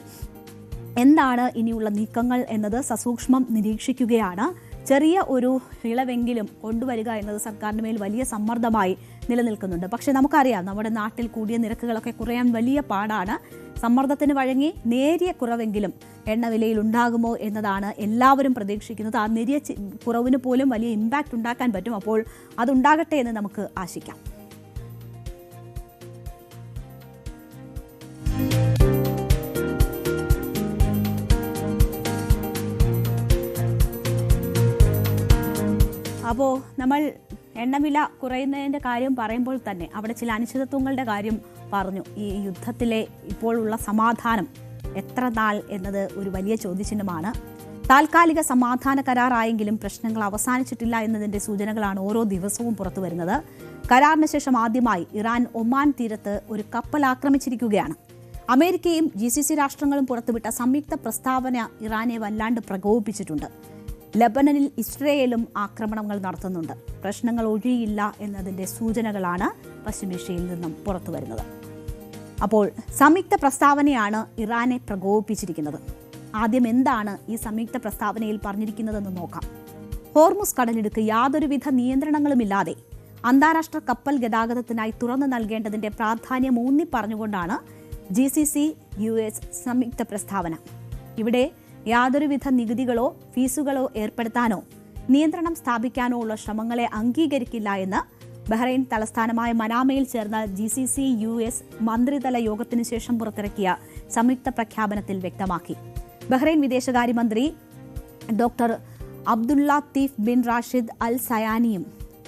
എന്താണ് ഇനിയുള്ള നീക്കങ്ങൾ എന്നത് സസൂക്ഷ്മം നിരീക്ഷിക്കുകയാണ്. ചെറിയ ഒരു ഇളവെങ്കിലും കൊണ്ടുവരിക എന്നത് സർക്കാരിന് മേൽ വലിയ സമ്മർദ്ദമായി നിലനിൽക്കുന്നുണ്ട്. പക്ഷേ നമുക്കറിയാം, നമ്മുടെ നാട്ടിൽ കൂടിയ നിരക്കുകളൊക്കെ കുറയാൻ വലിയ പാടാണ്. സമ്മർദ്ദത്തിന് വഴങ്ങി നേരിയ കുറവെങ്കിലും എണ്ണവിലയിൽ ഉണ്ടാകുമോ എന്നതാണ് എല്ലാവരും പ്രതീക്ഷിക്കുന്നത്. ആ നേരിയ കുറവിന് പോലും വലിയ ഇമ്പാക്റ്റ് ഉണ്ടാക്കാൻ പറ്റും. അപ്പോൾ അതുണ്ടാകട്ടെ എന്ന് നമുക്ക് ആശിക്കാം. അപ്പോൾ നമ്മൾ എണ്ണവില കുറയുന്നതിൻ്റെ കാര്യം പറയുമ്പോൾ തന്നെ അവിടെ ചില അനിശ്ചിതത്വങ്ങളുടെ കാര്യം പറഞ്ഞു. ഈ യുദ്ധത്തിലെ ഇപ്പോഴുള്ള സമാധാനം എത്ര നാൾ എന്നത് ഒരു വലിയ ചോദ്യചിഹ്നമാണ്. താൽക്കാലിക സമാധാന കരാറായെങ്കിലും പ്രശ്നങ്ങൾ അവസാനിച്ചിട്ടില്ല എന്നതിൻ്റെ സൂചനകളാണ് ഓരോ ദിവസവും പുറത്തു വരുന്നത്. കരാറിന് ശേഷം ആദ്യമായി ഇറാൻ ഒമാൻ തീരത്ത് ഒരു കപ്പൽ ആക്രമിച്ചിരിക്കുകയാണ്. അമേരിക്കയും GCC രാഷ്ട്രങ്ങളും പുറത്തുവിട്ട സംയുക്ത പ്രസ്താവന ഇറാനെ വല്ലാണ്ട് പ്രകോപിപ്പിച്ചിട്ടുണ്ട്. ലബനനിൽ ഇസ്രയേലും ആക്രമണങ്ങൾ നടത്തുന്നുണ്ട്. പ്രശ്നങ്ങൾ ഒഴിയില്ല എന്നതിൻ്റെ സൂചനകളാണ് പശ്ചിമേഷ്യയിൽ നിന്നും പുറത്തു വരുന്നത്. അപ്പോൾ സംയുക്ത പ്രസ്താവനയാണ് ഇറാനെ പ്രകോപിപ്പിച്ചിരിക്കുന്നത്. ആദ്യം എന്താണ് ഈ സംയുക്ത പ്രസ്താവനയിൽ പറഞ്ഞിരിക്കുന്നതെന്ന് നോക്കാം. ഹോർമുസ് കടലിടുക്ക് യാതൊരുവിധ നിയന്ത്രണങ്ങളുമില്ലാതെ അന്താരാഷ്ട്ര കപ്പൽ ഗതാഗതത്തിനായി തുറന്നു നൽകേണ്ടതിൻ്റെ പ്രാധാന്യം ഊന്നി പറഞ്ഞുകൊണ്ടാണ് GCC-US സംയുക്ത പ്രസ്താവന. ഇവിടെ യാതൊരുവിധ നികുതികളോ ഫീസുകളോ ഏർപ്പെടുത്താനോ നിയന്ത്രണം സ്ഥാപിക്കാനോ ഉള്ള ശ്രമങ്ങളെ അംഗീകരിക്കില്ല എന്ന് ബഹ്റൈൻ തലസ്ഥാനമായ മനാമയിൽ ചേർന്ന GCC-US മന്ത്രിതല യോഗത്തിനു ശേഷം പുറത്തിറക്കിയ സംയുക്ത പ്രഖ്യാപനത്തിൽ വ്യക്തമാക്കി. ബഹ്റൈൻ വിദേശകാര്യമന്ത്രി doctor Abdul Latif bin Rashid Al സയാനിയും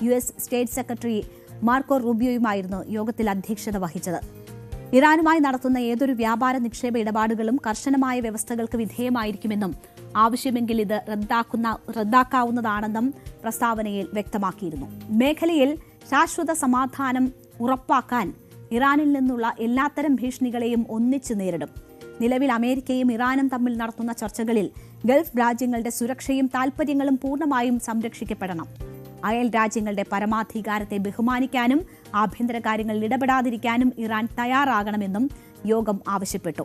US സ്റ്റേറ്റ് സെക്രട്ടറി മാർക്കോ റൂബിയോയുമായിരുന്നു യോഗത്തിൽ അധ്യക്ഷത വഹിച്ചത്. ഇറാനുമായി നടത്തുന്ന ഏതൊരു വ്യാപാര നിക്ഷേപ ഇടപാടുകളും കർശനമായ വ്യവസ്ഥകൾക്ക് വിധേയമായിരിക്കുമെന്നും ആവശ്യമെങ്കിൽ ഇത് റദ്ദാക്കാവുന്നതാണെന്നും പ്രസ്താവനയിൽ വ്യക്തമാക്കിയിരുന്നു. മേഖലയിൽ ശാശ്വത സമാധാനം ഉറപ്പാക്കാൻ ഇറാനിൽ നിന്നുള്ള എല്ലാത്തരം ഭീഷണികളെയും ഒന്നിച്ചു നേരിടും. നിലവിൽ അമേരിക്കയും ഇറാനും തമ്മിൽ നടത്തുന്ന ചർച്ചകളിൽ ഗൾഫ് രാജ്യങ്ങളുടെ സുരക്ഷയും താൽപര്യങ്ങളും പൂർണ്ണമായും സംരക്ഷിക്കപ്പെടണം. അയൽ രാജ്യങ്ങളുടെ പരമാധികാരത്തെ ബഹുമാനിക്കാനും ആഭ്യന്തര കാര്യങ്ങളിൽ ഇടപെടാതിരിക്കാനും ഇറാൻ തയ്യാറാകണമെന്നും യോഗം ആവശ്യപ്പെട്ടു.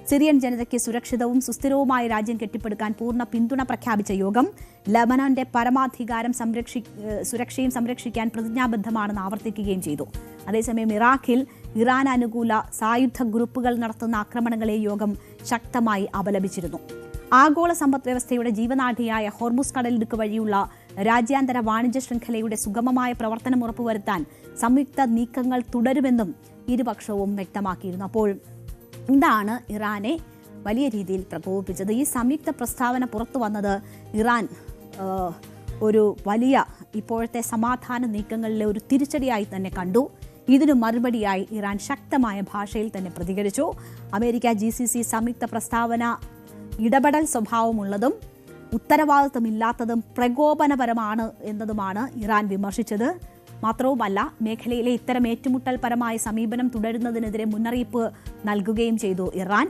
സിറിയൻ ജനതയ്ക്ക് സുരക്ഷിതവും സുസ്ഥിരവുമായ രാജ്യം കെട്ടിപ്പടുക്കാൻ പൂർണ്ണ പിന്തുണ പ്രഖ്യാപിച്ച യോഗം ലബനന്റെ പരമാധികാരം സുരക്ഷയും സംരക്ഷിക്കാൻ പ്രതിജ്ഞാബദ്ധമാണെന്ന് ആവർത്തിക്കുകയും ചെയ്തു. അതേസമയം ഇറാഖിൽ ഇറാൻ അനുകൂല സായുധ ഗ്രൂപ്പുകൾ നടത്തുന്ന ആക്രമണങ്ങളെ യോഗം ശക്തമായി അപലപിച്ചിരുന്നു. ആഗോള സമ്പദ് വ്യവസ്ഥയുടെ ജീവനാഡിയായ ഹോർമുസ് കടലിടുക്ക് വഴിയുള്ള രാജ്യാന്തര വാണിജ്യ ശൃംഖലയുടെ സുഗമമായ പ്രവർത്തനം ഉറപ്പുവരുത്താൻ സംയുക്ത നീക്കങ്ങൾ തുടരുമെന്നും ഇരുപക്ഷവും വ്യക്തമാക്കിയിരുന്നു. അപ്പോൾ ഇതാണ് ഇറാനെ വലിയ രീതിയിൽ പ്രകോപിപ്പിച്ചത്. ഈ സംയുക്ത പ്രസ്താവന പുറത്തു വന്നത് ഇറാൻ ഒരു വലിയ ഇപ്പോഴത്തെ സമാധാന നീക്കങ്ങളിലെ ഒരു തിരിച്ചടിയായി തന്നെ കണ്ടു. ഇതിനു മറുപടിയായി ഇറാൻ ശക്തമായ ഭാഷയിൽ തന്നെ പ്രതികരിച്ചു. അമേരിക്ക GCC സംയുക്ത പ്രസ്താവന ഇടപെടൽ സ്വഭാവമുള്ളതും ഉത്തരവാദിത്തമില്ലാത്തതും പ്രകോപനപരമാണ് എന്നതുമാണ് ഇറാൻ വിമർശിച്ചത്. മാത്രവുമല്ല, മേഖലയിലെ ഇത്തരം ഏറ്റുമുട്ടൽപരമായ സമീപനം തുടരുന്നതിനെതിരെ മുന്നറിയിപ്പ് നൽകുകയും ചെയ്തു ഇറാൻ.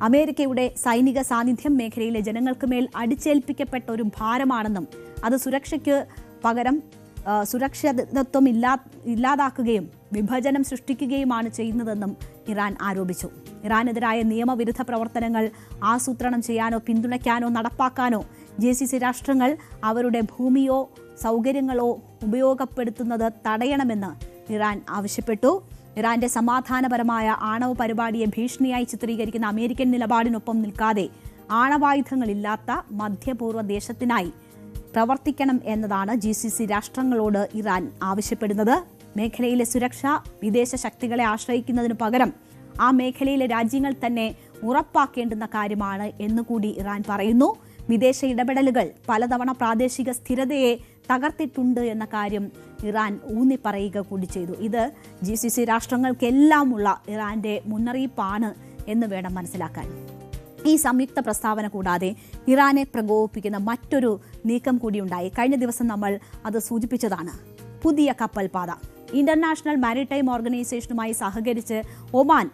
അമേരിക്കയുടെ സൈനിക സാന്നിധ്യം മേഖലയിലെ ജനങ്ങൾക്ക് മേൽ അടിച്ചേൽപ്പിക്കപ്പെട്ട ഒരു ഭാരമാണെന്നും അത് സുരക്ഷയ്ക്ക് പകരം സുരക്ഷിതത്വം ഇല്ലാതാക്കുകയും വിഭജനം സൃഷ്ടിക്കുകയുമാണ് ചെയ്യുന്നതെന്നും ഇറാൻ ആരോപിച്ചു. ഇറാനെതിരായ നിയമവിരുദ്ധ പ്രവർത്തനങ്ങൾ ആസൂത്രണം ചെയ്യാനോ പിന്തുണയ്ക്കാനോ നടപ്പാക്കാനോ GCC രാഷ്ട്രങ്ങൾ അവരുടെ ഭൂമിയോ സൗകര്യങ്ങളോ ഉപയോഗപ്പെടുത്തുന്നത് തടയണമെന്ന് ഇറാൻ ആവശ്യപ്പെട്ടു. ഇറാന്റെ സമാധാനപരമായ ആണവ പരിപാടിയെ ഭീഷണിയായി ചിത്രീകരിക്കുന്ന അമേരിക്കൻ നിലപാടിനൊപ്പം നിൽക്കാതെ ആണവായുധങ്ങളില്ലാത്ത മധ്യപൂർവ്വ ദേശത്തിനായി പ്രവർത്തിക്കണം എന്നതാണ് GCC രാഷ്ട്രങ്ങളോട് ഇറാൻ ആവശ്യപ്പെടുന്നത്. മേഖലയിലെ സുരക്ഷ വിദേശ ശക്തികളെ ആശ്രയിക്കുന്നതിനു പകരം ആ മേഖലയിലെ രാജ്യങ്ങൾ തന്നെ ഉറപ്പാക്കേണ്ടുന്ന കാര്യമാണ് എന്നുകൂടി ഇറാൻ പറയുന്നു. വിദേശ ഇടപെടലുകൾ പലതവണ പ്രാദേശിക സ്ഥിരതയെ തകർത്തിട്ടുണ്ട് എന്ന കാര്യം ഇറാൻ ഊന്നിപ്പറയുക കൂടി ചെയ്തു. ഇത് GCC രാഷ്ട്രങ്ങൾക്കെല്ലാമുള്ള ഇറാന്റെ മുന്നറിയിപ്പാണ് എന്ന് വേണം മനസ്സിലാക്കാൻ. ഈ സംയുക്ത പ്രസ്താവന കൂടാതെ ഇറാനെ പ്രകോപിപ്പിക്കുന്ന മറ്റൊരു നീക്കം കൂടിയുണ്ടായി. കഴിഞ്ഞ ദിവസം നമ്മൾ അത് സൂചിപ്പിച്ചതാണ്. പുതിയ കപ്പൽ പാത. ഇന്റർനാഷണൽ മാരിടൈം ഓർഗനൈസേഷനുമായി സഹകരിച്ച് ഒമാൻ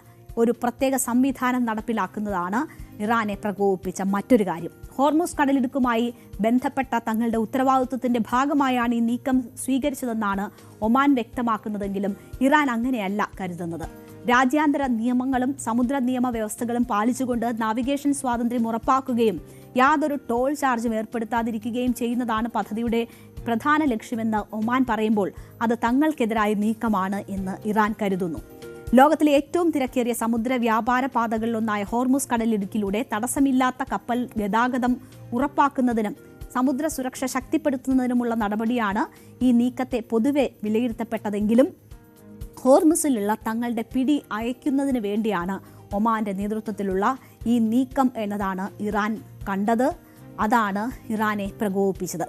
ഒരു പ്രത്യേക സംവിധാനം നടപ്പിലാക്കുന്നതാണ് ഇറാനെ പ്രകോപിപ്പിച്ച മറ്റൊരു കാര്യം. ഹോർമുസ് കടലിടുക്കുമായി ബന്ധപ്പെട്ട തങ്ങളുടെ ഉത്തരവാദിത്വത്തിന്റെ ഭാഗമായാണ് ഈ നീക്കം സ്വീകരിച്ചതെന്നാണ് ഒമാൻ വ്യക്തമാക്കുന്നതെങ്കിലും ഇറാൻ അങ്ങനെയല്ല കരുതുന്നത്. രാജ്യാന്തര നിയമങ്ങളും സമുദ്ര നിയമ വ്യവസ്ഥകളും പാലിച്ചുകൊണ്ട് നാവിഗേഷൻ സ്വാതന്ത്ര്യം ഉറപ്പാക്കുകയും യാതൊരു ടോൾ ചാർജും ഏർപ്പെടുത്താതിരിക്കുകയും ചെയ്യുന്നതാണ് പദ്ധതിയുടെ പ്രധാന ലക്ഷ്യമെന്ന് ഒമാൻ പറയുമ്പോൾ അത് തങ്ങൾക്കെതിരായ നീക്കമാണ് എന്ന് ഇറാൻ കരുതുന്നു. ലോകത്തിലെ ഏറ്റവും തിരക്കേറിയ സമുദ്ര വ്യാപാര പാതകളിലൊന്നായ ഹോർമുസ് കടലിടുക്കിലൂടെ തടസ്സമില്ലാത്ത കപ്പൽ ഗതാഗതം ഉറപ്പാക്കുന്നതിനും സമുദ്ര സുരക്ഷ ശക്തിപ്പെടുത്തുന്നതിനുമുള്ള നടപടിയാണ് ഈ നീക്കത്തെ പൊതുവെ വിലയിരുത്തപ്പെട്ടതെങ്കിലും ഹോർമുസിലുള്ള തങ്ങളുടെ പിടി അയക്കുന്നതിന് വേണ്ടിയാണ് ഒമാന്റെ നേതൃത്വത്തിലുള്ള ഈ നീക്കം എന്നതാണ് ഇറാൻ കണ്ടത്. അതാണ് ഇറാനെ പ്രകോപിപ്പിച്ചത്.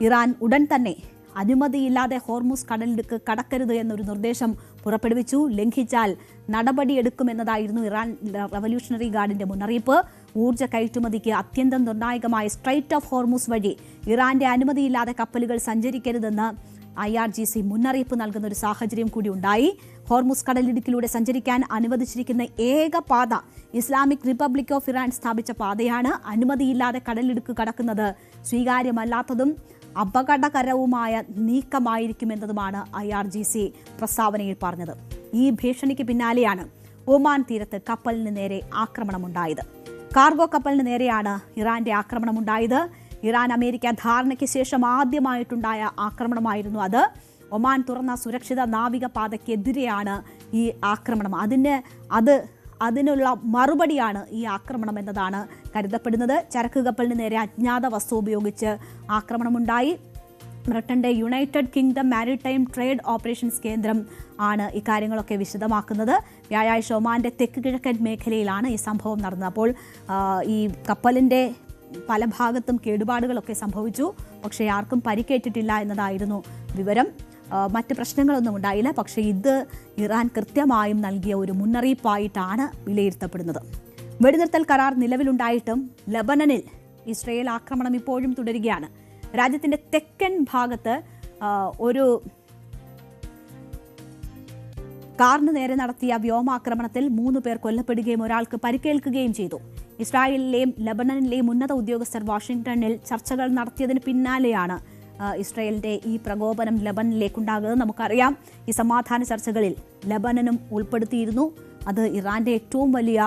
ഇറാൻ ഉടൻ തന്നെ അനുമതിയില്ലാതെ ഹോർമുസ് കടലിടുക്ക് കടക്കരുത് എന്നൊരു നിർദ്ദേശം പുറപ്പെടുവിച്ചു. ലംഘിച്ചാൽ നടപടിയെടുക്കുമെന്നതായിരുന്നു ഇറാൻ റവല്യൂഷണറി ഗാർഡിന്റെ മുന്നറിയിപ്പ്. ഊർജ്ജ കയറ്റുമതിക്ക് അത്യന്തം നിർണായകമായ സ്ട്രൈറ്റ് ഓഫ് ഹോർമുസ് വഴി ഇറാന്റെ അനുമതിയില്ലാതെ കപ്പലുകൾ സഞ്ചരിക്കരുതെന്ന് IRGC മുന്നറിയിപ്പ് നൽകുന്ന ഒരു സാഹചര്യം കൂടി ഉണ്ടായി. ഹോർമുസ് കടലിടുക്കിലൂടെ സഞ്ചരിക്കാൻ അനുവദിച്ചിരിക്കുന്ന ഏക പാത ഇസ്ലാമിക് റിപ്പബ്ലിക് ഓഫ് ഇറാൻ സ്ഥാപിച്ച പാതയാണ്. അനുമതിയില്ലാതെ കടലിടുക്ക് കടക്കുന്നത് സ്വീകാര്യമല്ലാത്തതും അപകടകരവുമായ നീക്കമായിരിക്കുമെന്നതുമാണ് IRGC പ്രസ്താവനയിൽ പറഞ്ഞത്. ഈ ഭീഷണിക്ക് പിന്നാലെയാണ് ഒമാൻ തീരത്ത് കപ്പലിന് നേരെ ആക്രമണമുണ്ടായത്. കാർഗോ കപ്പലിന് നേരെയാണ് ഇറാന്റെ ആക്രമണമുണ്ടായത്. ഇറാൻ അമേരിക്ക ധാരണയ്ക്ക് ശേഷം ആദ്യമായിട്ടുണ്ടായ ആക്രമണമായിരുന്നു അത്. ഒമാൻ തുറന്ന സുരക്ഷിത നാവിക പാതയ്ക്കെതിരെയാണ് ഈ ആക്രമണം. അതിനുള്ള മറുപടിയാണ് ഈ ആക്രമണം എന്നതാണ് കരുതപ്പെടുന്നത്. ചരക്ക് കപ്പലിന് നേരെ അജ്ഞാത വസ്തു ഉപയോഗിച്ച് ആക്രമണമുണ്ടായി. ബ്രിട്ടന്റെ United kingdom maritime trade operations കേന്ദ്രം ആണ് ഇക്കാര്യങ്ങളൊക്കെ വിശദമാക്കുന്നത്. വ്യാഴാഴ്ച ഒമാന്റെ തെക്ക് കിഴക്കൻ മേഖലയിലാണ് ഈ സംഭവം നടന്നത്. അപ്പോൾ ഈ കപ്പലിന്റെ പല ഭാഗത്തും കേടുപാടുകളൊക്കെ സംഭവിച്ചു, പക്ഷേ ആർക്കും പരിക്കേറ്റിട്ടില്ല എന്നതായിരുന്നു വിവരം. മറ്റ് പ്രശ്നങ്ങളൊന്നും ഉണ്ടായില്ല. പക്ഷേ ഇത് ഇറാൻ കൃത്യമായും നൽകിയ ഒരു മുന്നറിയിപ്പായിട്ടാണ് വിലയിരുത്തപ്പെടുന്നത്. വെടിനിർത്തൽ കരാർ നിലവിലുണ്ടായിട്ടും ലബനനിൽ ഇസ്രയേൽ ആക്രമണം ഇപ്പോഴും തുടരുകയാണ്. രാജ്യത്തിന്റെ തെക്കൻ ഭാഗത്ത് ഒരു കാറിന് നേരെ നടത്തിയ വ്യോമാക്രമണത്തിൽ 3 പേർ കൊല്ലപ്പെടുകയും ഒരാൾക്ക് പരിക്കേൽക്കുകയും ചെയ്തു. ഇസ്രായേലിലെയും ലബനനിലെയും ഉന്നത ഉദ്യോഗസ്ഥർ വാഷിംഗ്ടണിൽ ചർച്ചകൾ നടത്തിയതിന് പിന്നാലെയാണ് ഇസ്രായേലിന്റെ ഈ പ്രകോപനം ലബനനിലേക്കുണ്ടാകുന്നത്. നമുക്കറിയാം, ഈ സമാധാന ചർച്ചകളിൽ ലബനനും ഉൾപ്പെടുത്തിയിരുന്നു. അത് ഇറാന്റെ ഏറ്റവും വലിയ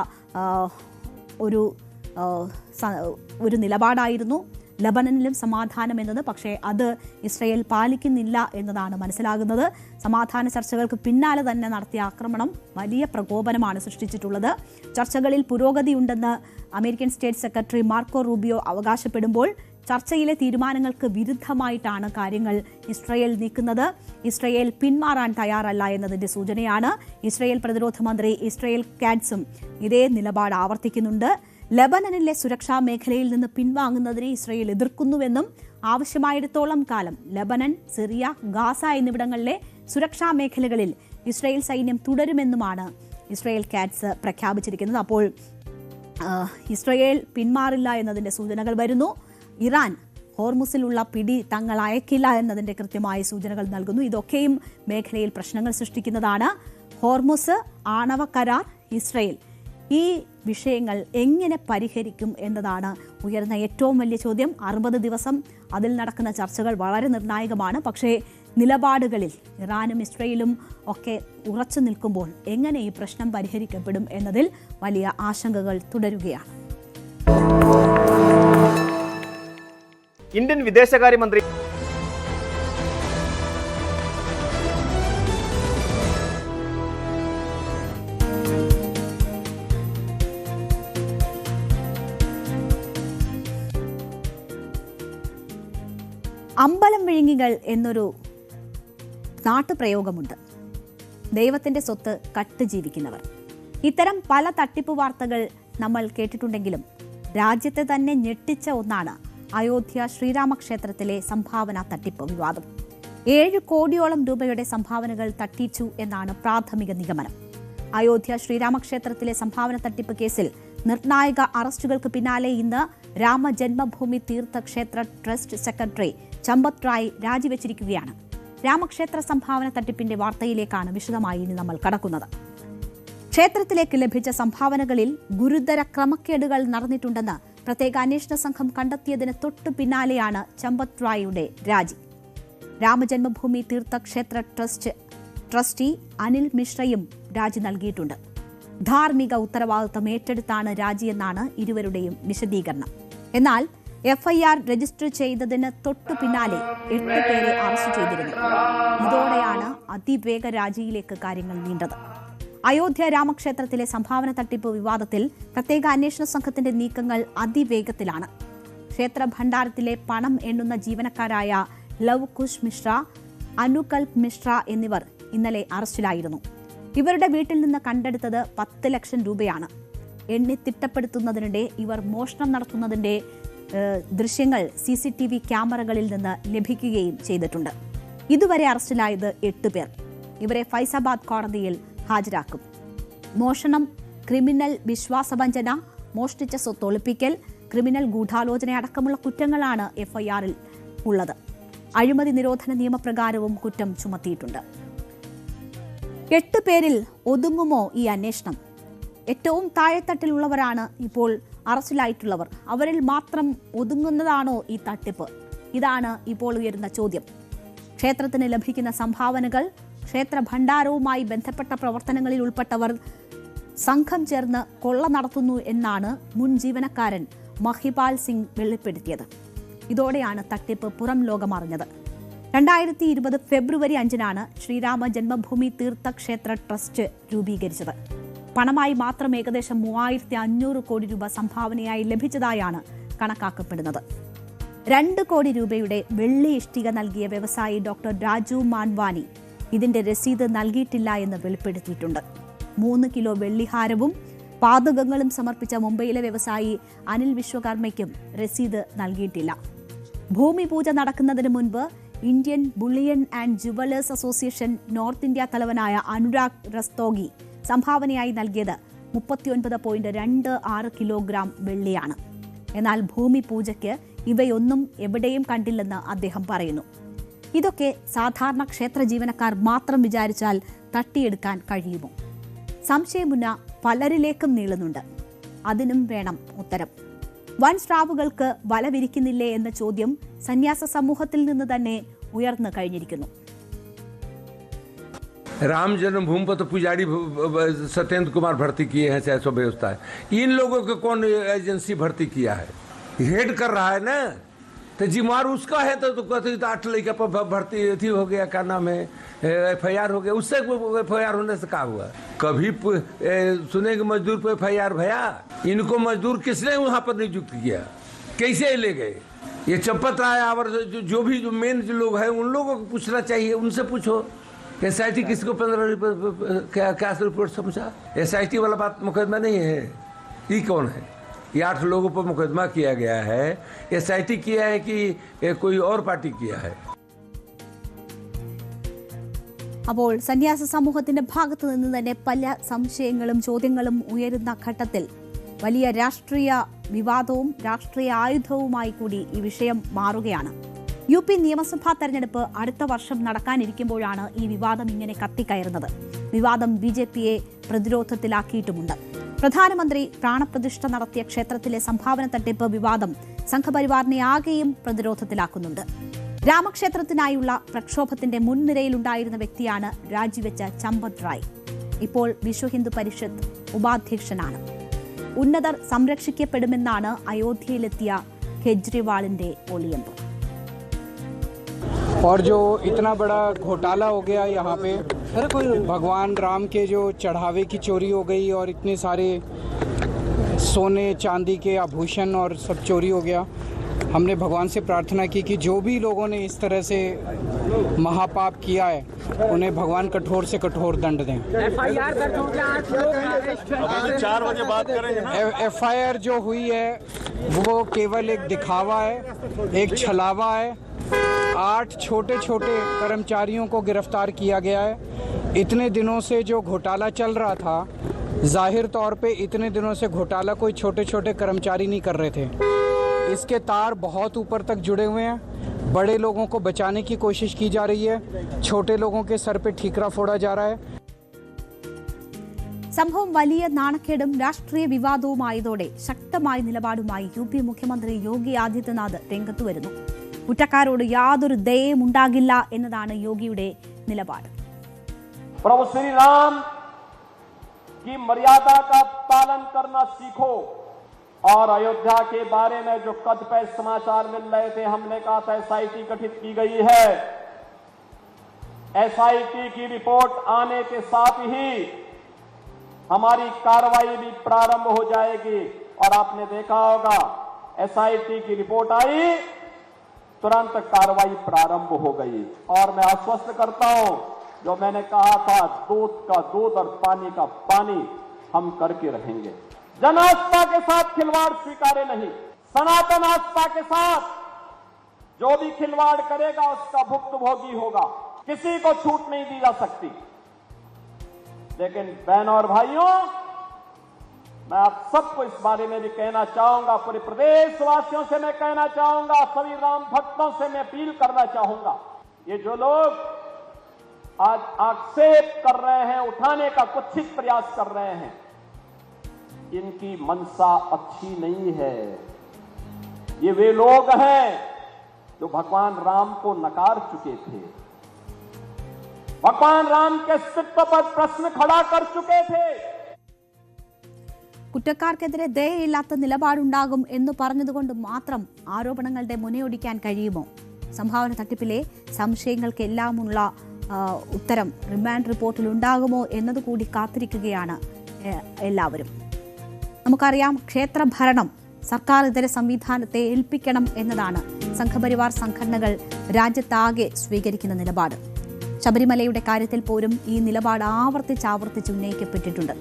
ഒരു നിലപാടായിരുന്നു. ലബനനിലും സമാധാനം എന്നത്. പക്ഷേ അത് ഇസ്രയേൽ പാലിക്കുന്നില്ല എന്നതാണ് മനസ്സിലാകുന്നത്. സമാധാന ചർച്ചകൾക്ക് പിന്നാലെ തന്നെ നടത്തിയ ആക്രമണം വലിയ പ്രകോപനമാണ് സൃഷ്ടിച്ചിട്ടുള്ളത്. ചർച്ചകളിൽ പുരോഗതിയുണ്ടെന്ന് American state secretary Marco Rubio അവകാശപ്പെടുമ്പോൾ ചർച്ചയിലെ തീരുമാനങ്ങൾക്ക് വിരുദ്ധമായിട്ടാണ് കാര്യങ്ങൾ ഇസ്രയേൽ നീക്കുന്നത്. ഇസ്രയേൽ പിന്മാറാൻ തയ്യാറല്ല എന്നതിന്റെ സൂചനയാണ്. ഇസ്രയേൽ പ്രതിരോധ മന്ത്രി ഇസ്രയേൽ കാറ്റ്സും ഇതേ നിലപാട് ആവർത്തിക്കുന്നുണ്ട്. ലബനനിലെ സുരക്ഷാ മേഖലയിൽ നിന്ന് പിൻവാങ്ങുന്നതിനെ ഇസ്രയേൽ എതിർക്കുന്നുവെന്നും ആവശ്യമായിടത്തോളം കാലം ലബനൻ, സിറിയ, ഗാസ എന്നിവിടങ്ങളിലെ സുരക്ഷാ മേഖലകളിൽ ഇസ്രയേൽ സൈന്യം തുടരുമെന്നുമാണ് ഇസ്രയേൽ കാറ്റ്സ് പ്രഖ്യാപിച്ചിരിക്കുന്നത്. അപ്പോൾ ഇസ്രയേൽ പിന്മാറില്ല എന്നതിൻ്റെ സൂചനകൾ വരുന്നു. ഇറാൻ ഹോർമുസിലുള്ള പിടി തങ്ങൾ അയക്കില്ല എന്നതിൻ്റെ കൃത്യമായ സൂചനകൾ നൽകുന്നു. ഇതൊക്കെയും മേഖലയിൽ പ്രശ്നങ്ങൾ സൃഷ്ടിക്കുന്നതാണ്. ഹോർമുസ്, ആണവ കരാർ, ഇസ്രയേൽ, ഈ വിഷയങ്ങൾ എങ്ങനെ പരിഹരിക്കും എന്നതാണ് ഉയർന്ന ഏറ്റവും വലിയ ചോദ്യം. 60 ദിവസം അതിൽ നടക്കുന്ന ചർച്ചകൾ വളരെ നിർണായകമാണ്. പക്ഷേ നിലപാടുകളിൽ ഇറാനും ഇസ്രയേലും ഒക്കെ ഉറച്ചു നിൽക്കുമ്പോൾ എങ്ങനെ ഈ പ്രശ്നം പരിഹരിക്കപ്പെടും എന്നതിൽ വലിയ ആശങ്കകൾ തുടരുകയാണ്. ഇന്ത്യൻ വിദേശകാര്യമന്ത്രി അമ്പലം വിഴുങ്ങികൾ എന്നൊരു നാട്ടുപ്രയോഗമുണ്ട്. ദൈവത്തിൻ്റെ സ്വത്ത് കട്ട് ജീവിക്കുന്നവർ. ഇത്തരം പല തട്ടിപ്പ് വാർത്തകൾ നമ്മൾ കേട്ടിട്ടുണ്ടെങ്കിലും രാജ്യത്തെ തന്നെ ഞെട്ടിച്ച ഒന്നാണ് അയോധ്യ ശ്രീരാമക്ഷേത്രത്തിലെ സംഭാവന തട്ടിപ്പ് വിവാദം. 7 കോടിയോളം രൂപയുടെ സംഭാവനകൾ തട്ടിച്ചു എന്നാണ് പ്രാഥമിക നിഗമനം. അയോധ്യ ശ്രീരാമക്ഷേത്രത്തിലെ സംഭാവന തട്ടിപ്പ് കേസിൽ നിർണായക അറസ്റ്റുകൾക്ക് പിന്നാലെ ഇന്ന് രാമജന്മഭൂമി തീർത്ഥക്ഷേത്ര ട്രസ്റ്റ് സെക്രട്ടറി ചമ്പത് റായ് രാജിവെച്ചിരിക്കുകയാണ്. രാമക്ഷേത്ര സംഭാവന തട്ടിപ്പിന്റെ വാർത്തയിലേക്കാണ് വിശദമായി ഇനി നമ്മൾ കടക്കുന്നത്. ക്ഷേത്രത്തിലേക്ക് ലഭിച്ച സംഭാവനകളിൽ ഗുരുതര ക്രമക്കേടുകൾ നടന്നിട്ടുണ്ടെന്ന് പ്രത്യേക അന്വേഷണ സംഘം കണ്ടെത്തിയതിന് തൊട്ടു പിന്നാലെയാണ് ചമ്പത് റായിയുടെ രാജി. രാമജന്മഭൂമി തീർത്ഥക്ഷേത്ര ട്രസ്റ്റി അനിൽ മിശ്രയും രാജി നൽകിയിട്ടുണ്ട്. ധാർമ്മിക ഉത്തരവാദിത്തം ഏറ്റെടുത്താണ് രാജിയെന്നാണ് ഇരുവരുടെയും വിശദീകരണം. എന്നാൽ FIR രജിസ്റ്റർ ചെയ്തതിന് തൊട്ടു പിന്നാലെ 8 പേരെ അറസ്റ്റ് ചെയ്തിരുന്നു. ഇതോടെയാണ് അതിവേഗ രാജിയിലേക്ക് കാര്യങ്ങൾ നീണ്ടത്. അയോധ്യ രാമക്ഷേത്രത്തിലെ സംഭാവന തട്ടിപ്പ് വിവാദത്തിൽ പ്രത്യേക അന്വേഷണ സംഘത്തിന്റെ നീക്കങ്ങൾ അതിവേഗത്തിലാണ്. ക്ഷേത്ര ഭണ്ഡാരത്തിലെ പണം എണ്ണുന്ന ജീവനക്കാരായ ലവ് കുശ് മിശ്ര, അനുകൽപ് മിശ്ര എന്നിവർ ഇന്നലെ അറസ്റ്റിലായിരുന്നു. ഇവരുടെ വീട്ടിൽ നിന്ന് കണ്ടെടുത്തത് 10 ലക്ഷം രൂപയാണ്. എണ്ണി തിട്ടപ്പെടുത്തുന്നതിനിടെ ഇവർ മോഷണം നടത്തുന്നതിന്റെ ദൃശ്യങ്ങൾ CCTV ക്യാമറകളിൽ നിന്ന് ലഭിക്കുകയും ചെയ്തിട്ടുണ്ട്. ഇതുവരെ അറസ്റ്റിലായത് 8 പേർ. ഇവരെ ഫൈസാബാദ് കോടതിയിൽ ഹാജരാക്കും. മോഷണം, ക്രിമിനൽ വിശ്വാസവഞ്ചന, മോഷ്ടിച്ച സ്വത്ത് ഒളിപ്പിക്കൽ, ക്രിമിനൽ ഗൂഢാലോചന അടക്കമുള്ള കുറ്റങ്ങളാണ് FIR-ൽ ഉള്ളത്. അഴിമതി നിരോധന നിയമപ്രകാരവും കുറ്റം ചുമത്തിയിട്ടുണ്ട്. 8 പേരിൽ ഒതുങ്ങുമോ ഈ അന്വേഷണം? ഏറ്റവും താഴെത്തട്ടിലുള്ളവരാണ് ഇപ്പോൾ അറസ്റ്റിലായിട്ടുള്ളവർ. അവരിൽ മാത്രം ഒതുങ്ങുന്നതാണോ ഈ തട്ടിപ്പ്? ഇതാണ് ഇപ്പോൾ ഉയരുന്ന ചോദ്യം. ക്ഷേത്രത്തിന് ലഭിക്കുന്ന സംഭാവനകൾ, ക്ഷേത്ര ഭണ്ഡാരവുമായി ബന്ധപ്പെട്ട പ്രവർത്തനങ്ങളിൽ ഉൾപ്പെട്ടവർ സംഘം ചേർന്ന് കൊള്ള നടത്തുന്നു എന്നാണ് മുൻ ജീവനക്കാരൻ മഹിപാൽ സിംഗ് വെളിപ്പെടുത്തിയത്. ഇതോടെയാണ് തട്ടിപ്പ് പുറം ലോകമറിഞ്ഞത്. 2020 ഫെബ്രുവരി 5-നാണ് ശ്രീരാമ ജന്മഭൂമി തീർത്ഥക്ഷേത്ര ട്രസ്റ്റ് രൂപീകരിച്ചത്. പണമായി മാത്രം ഏകദേശം 3500 കോടി രൂപ സംഭാവനയായി ലഭിച്ചതായാണ് കണക്കാക്കപ്പെടുന്നത്. 2 കോടി രൂപയുടെ വെള്ളി ഇഷ്ടിക നൽകിയ വ്യവസായി ഡോക്ടർ രാജു മാൻവാനി ഇതിന്റെ രസീത് നൽകിയിട്ടില്ല എന്ന് വെളിപ്പെടുത്തിയിട്ടുണ്ട്. 3 കിലോ വെള്ളിഹാരവും പാദകങ്ങളും സമർപ്പിച്ച മുംബൈയിലെ വ്യവസായി അനിൽ വിശ്വകർമ്മയ്ക്കും രസീത് നൽകിയിട്ടില്ല. ഭൂമി പൂജ നടക്കുന്നതിന് മുൻപ് Indian bullion and jewellers association north India തലവനായ അനുരാഗ് രസ്തോഗി സംഭാവനയായി നൽകിയത് 39.26 കിലോഗ്രാം വെള്ളിയാണ്. എന്നാൽ ഭൂമി പൂജയ്ക്ക് ഇവയൊന്നും എവിടെയും കണ്ടില്ലെന്ന് അദ്ദേഹം പറയുന്നു. ഇതൊക്കെ സാധാരണ ക്ഷേത്ര ജീവനക്കാർ മാത്രം വിചാരിച്ചാൽ തട്ടിയെടുക്കാൻ കഴിയുമോ? സംശയമുന്ന പലരിലേക്കും നീളുന്നുണ്ട്. അതിനും വേണം ഉത്തരം. വൻ സ്രാവുകൾക്ക് വല വിരിക്കുന്നില്ലേ എന്ന ചോദ്യം സന്യാസ സമൂഹത്തിൽ നിന്ന് തന്നെ ഉയർന്നു കഴിഞ്ഞിരിക്കുന്നു. राम जन्मभूमि पर तो पुजारी सत्येंद्र कुमार भर्ती किए हैं, चाहे सो व्यवस्था है. इन लोगों को कौन एजेंसी भर्ती किया है? हेड कर रहा है ना, तो जिम्मेवार उसका है. तो कहते 8 लड़का पर भर्ती थी हो गया, क्या नाम है, FIR हो गया. उससे FIR होने से क्या हुआ? कभी सुने कि मजदूर पर FIR भया? इनको मजदूर किसने वहाँ पर नियुक्त किया? कैसे ले गए? ये चंपत राय और जो भी जो मेन जो लोग हैं उन लोगों को पूछना चाहिए. उनसे पूछो SIT किसको 15 रुपये क्या रिपोर्ट समझा? SIT वाला बात मुकदमा नहीं है. ये कौन है? ये 8 लोगों पर मुकदमा किया गया है. SIT किया है कि कोई और पार्टी किया है? അപ്പോൾ സന്യാസ സമൂഹത്തിന്റെ ഭാഗത്തു നിന്ന് തന്നെ പല സംശയങ്ങളും ചോദ്യങ്ങളും ഉയരുന്ന ഘട്ടത്തിൽ വലിയ രാഷ്ട്രീയ വിവാദവും രാഷ്ട്രീയ ആയുധവുമായി കൂടി ഈ വിഷയം മാറുകയാണ്. UP നിയമസഭാ തെരഞ്ഞെടുപ്പ് അടുത്ത വർഷം നടക്കാനിരിക്കുമ്പോഴാണ് ഈ വിവാദം ഇങ്ങനെ കത്തിക്കയറുന്നത്. വിവാദം BJPയെ പ്രതിരോധത്തിലാക്കിയിട്ടുമുണ്ട്. പ്രധാനമന്ത്രി പ്രാണപ്രതിഷ്ഠ നടത്തിയ ക്ഷേത്രത്തിലെ സംഭാവന തട്ടിപ്പ് വിവാദം സംഘപരിവാറിനെ ആകെയും പ്രതിരോധത്തിലാക്കുന്നുണ്ട്. രാമക്ഷേത്രത്തിനായുള്ള പ്രക്ഷോഭത്തിന്റെ മുൻനിരയിലുണ്ടായിരുന്ന വ്യക്തിയാണ് രാജിവെച്ച ചമ്പത് റായ്. ഇപ്പോൾ വിശ്വ ഹിന്ദു പരിഷത്ത് ഉപാധ്യക്ഷനാണ്. ഉന്നതർ സംരക്ഷിക്കപ്പെടുമെന്നാണ് അയോധ്യയിലെത്തിയ കേജ്രിവാളിന്റെ ഒളിയമ്പ്. और जो इतना बड़ा घोटाला हो गया यहाँ पे, भगवान राम के जो चढ़ावे की चोरी हो गई और इतने सारे सोने चांदी के आभूषण और सब चोरी हो गया. हमने भगवान से प्रार्थना की कि जो भी लोगों ने इस तरह से महापाप किया है उन्हें भगवान कठोर से कठोर दंड दें. FIR जो हुई है वो केवल एक दिखावा है, एक छलावा है. 8 छोटे छोटे कर्मचारियों को गिरफ्तार किया गया है. इतने दिनों से जो घोटाला चल रहा था, जाहिर तौर पे इतने दिनों से घोटाला कोई छोटे छोटे कर्मचारी नहीं कर रहे थे. इसके तार बहुत ऊपर तक जुड़े हुए हैं. बड़े लोगों को बचाने की कोशिश की जा रही है, छोटे लोगों के सर पे ठीकरा फोड़ा जा रहा है. സംഭവം വലിയ നാണക്കേടും രാഷ്ട്രീയ വിവാദവുമായതോടെ ശക്തമായ നിലപാടുമായി UP മുഖ്യമന്ത്രി യോഗി ആദിത്യനാഥ് രംഗത്തു വരുന്നു. കുറ്റക്കാരോട് യാതൊരു ദയയും ഉണ്ടാകില്ല എന്നതാണ് യോഗിയുടെ നിലപാട്. प्रभु श्री राम की मर्यादा का पालन करना सीखो. और अयोध्या के बारे में जो कतिपय समाचार मिल रहे थे, हमने कहा था SIT गठित की गई है. SIT की रिपोर्ट आने के साथ ही हमारी कार्रवाई भी प्रारंभ हो जाएगी. और आपने देखा होगा SIT की रिपोर्ट आई, तुरंत कार्रवाई प्रारंभ हो गई. और मैं आश्वस्त करता हूं, जो मैंने कहा था, दूध का दूध और पानी का पानी हम करके रहेंगे. जन आस्था के साथ खिलवाड़ स्वीकार्य नहीं. सनातन आस्था के साथ जो भी खिलवाड़ करेगा उसका भुक्तभोगी होगा. किसी को छूट नहीं दी जा सकती. लेकिन बहनों और भाइयों, मैं आप सबको इस बारे में भी कहना चाहूंगा, पूरे प्रदेशवासियों से मैं कहना चाहूंगा, सभी राम भक्तों से मैं अपील करना चाहूंगा, ये जो लोग आज आक्षेप कर रहे हैं, उठाने का कुत्सित प्रयास कर रहे हैं, इनकी मनसा अच्छी नहीं है. ये वे लोग हैं जो भगवान राम को नकार चुके थे, भगवान राम के अस्तित्व पर प्रश्न खड़ा कर चुके थे. കുറ്റക്കാർക്കെതിരെ ദയയില്ലാത്ത നിലപാടുണ്ടാകും എന്ന് പറഞ്ഞതുകൊണ്ട് മാത്രം ആരോപണങ്ങളുടെ മുനയൊടിക്കാൻ കഴിയുമോ? സംഭാവന തട്ടിപ്പിലെ സംശയങ്ങൾക്കെല്ലാമുള്ള ഉത്തരം റിമാൻഡ് റിപ്പോർട്ടിൽ ഉണ്ടാകുമോ എന്നതുകൂടി കാത്തിരിക്കുകയാണ് എല്ലാവരും. നമുക്കറിയാം, ക്ഷേത്രഭരണം സർക്കാർ ഇതര സംവിധാനത്തെ ഏൽപ്പിക്കണം എന്നതാണ് സംഘപരിവാർ സംഘടനകൾ രാജ്യത്താകെ സ്വീകരിക്കുന്ന നിലപാട്. ശബരിമലയുടെ കാര്യത്തിൽ പോലും ഈ നിലപാട് ആവർത്തിച്ച് ഉന്നയിക്കപ്പെട്ടിട്ടുണ്ട്.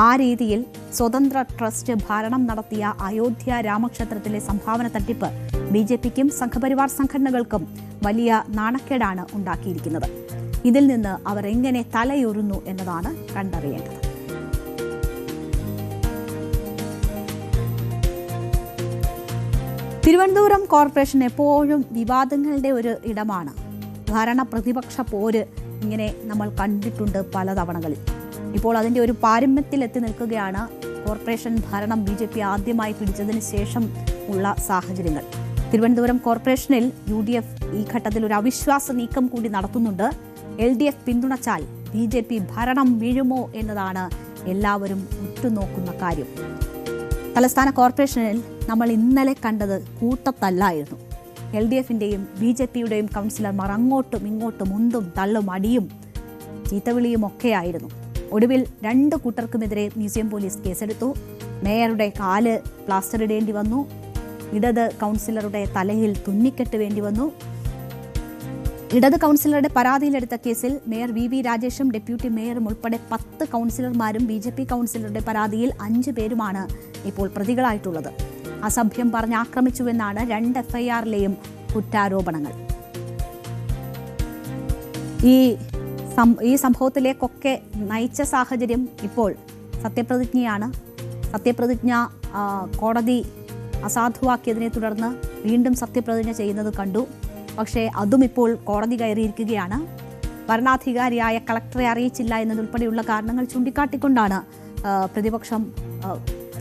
ആ രീതിയിൽ സ്വതന്ത്ര ട്രസ്റ്റ് ഭരണം നടത്തിയ അയോധ്യ രാമക്ഷേത്രത്തിലെ സംഭാവന തട്ടിപ്പ് BJPക്കും സംഘപരിവാർ സംഘടനകൾക്കും വലിയ നാണക്കേടാണ് ഉണ്ടാക്കിയിരിക്കുന്നത്. ഇതിൽ നിന്ന് അവർ എങ്ങനെ തലയുറുന്നു എന്നതാണ് കണ്ടറിയേണ്ടത്. തിരുവനന്തപുരം കോർപ്പറേഷൻ എപ്പോഴും വിവാദങ്ങളുടെ ഒരു ഇടമാണ്. ഭരണ പ്രതിപക്ഷ പോര് ഇങ്ങനെ നമ്മൾ കണ്ടിട്ടുണ്ട് പലതവണകളിൽ. ഇപ്പോൾ അതിൻ്റെ ഒരു പാരമ്യത്തിലെത്തി നിൽക്കുകയാണ് കോർപ്പറേഷൻ ഭരണം BJP ആദ്യമായി പിടിച്ചതിന് ശേഷം ഉള്ള സാഹചര്യങ്ങൾ. തിരുവനന്തപുരം കോർപ്പറേഷനിൽ UDF ഈ ഘട്ടത്തിൽ ഒരു അവിശ്വാസ നീക്കം കൂടി നടത്തുന്നുണ്ട്. LDF പിന്തുണച്ചാൽ BJP ഭരണം വീഴുമോ എന്നതാണ് എല്ലാവരും ഉറ്റുനോക്കുന്ന കാര്യം. തലസ്ഥാന കോർപ്പറേഷനിൽ നമ്മൾ ഇന്നലെ കണ്ടത് കൂട്ടത്തല്ലായിരുന്നു. LDFിൻ്റെയും BJPയുടെയും കൗൺസിലർമാർ അങ്ങോട്ടും ഇങ്ങോട്ടും ഉന്തും തള്ളും അടിയും ചീത്തവിളിയും ഒക്കെയായിരുന്നു. ഒടുവിൽ 2 കൂട്ടർക്കുമെതിരെ മ്യൂസിയം പോലീസ് കേസെടുത്തു. മേയറുടെ കാല് പ്ലാസ്റ്റർ ഇടേണ്ടി വന്നു. ഇടത് കൗൺസിലറുടെ തലയിൽ തുന്നിക്കെട്ട് വേണ്ടി വന്നു. ഇടത് കൗൺസിലറുടെ പരാതിയിലെടുത്ത കേസിൽ മേയർ VV രാജേഷും ഡെപ്യൂട്ടി മേയറും ഉൾപ്പെടെ 10 കൗൺസിലർമാരും BJP കൗൺസിലറുടെ പരാതിയിൽ 5 പേരുമാണ് ഇപ്പോൾ പ്രതികളായിട്ടുള്ളത്. അസഭ്യം പറഞ്ഞ് ആക്രമിച്ചുവെന്നാണ് 2 FIRലെയും കുറ്റാരോപണങ്ങൾ. ഈ സംഭവത്തിലേക്കൊക്കെ നയിച്ച സാഹചര്യം ഇപ്പോൾ സത്യപ്രതിജ്ഞയാണ്. സത്യപ്രതിജ്ഞ കോടതി അസാധുവാക്കിയതിനെ തുടർന്ന് വീണ്ടും സത്യപ്രതിജ്ഞ ചെയ്യുന്നത് കണ്ടു. പക്ഷേ അതും ഇപ്പോൾ കോടതി കയറിയിരിക്കുകയാണ്. ഭരണാധികാരിയായ കളക്ടറെ അറിയിച്ചില്ല എന്നതുൾപ്പെടെയുള്ള കാരണങ്ങൾ ചൂണ്ടിക്കാട്ടിക്കൊണ്ടാണ് പ്രതിപക്ഷം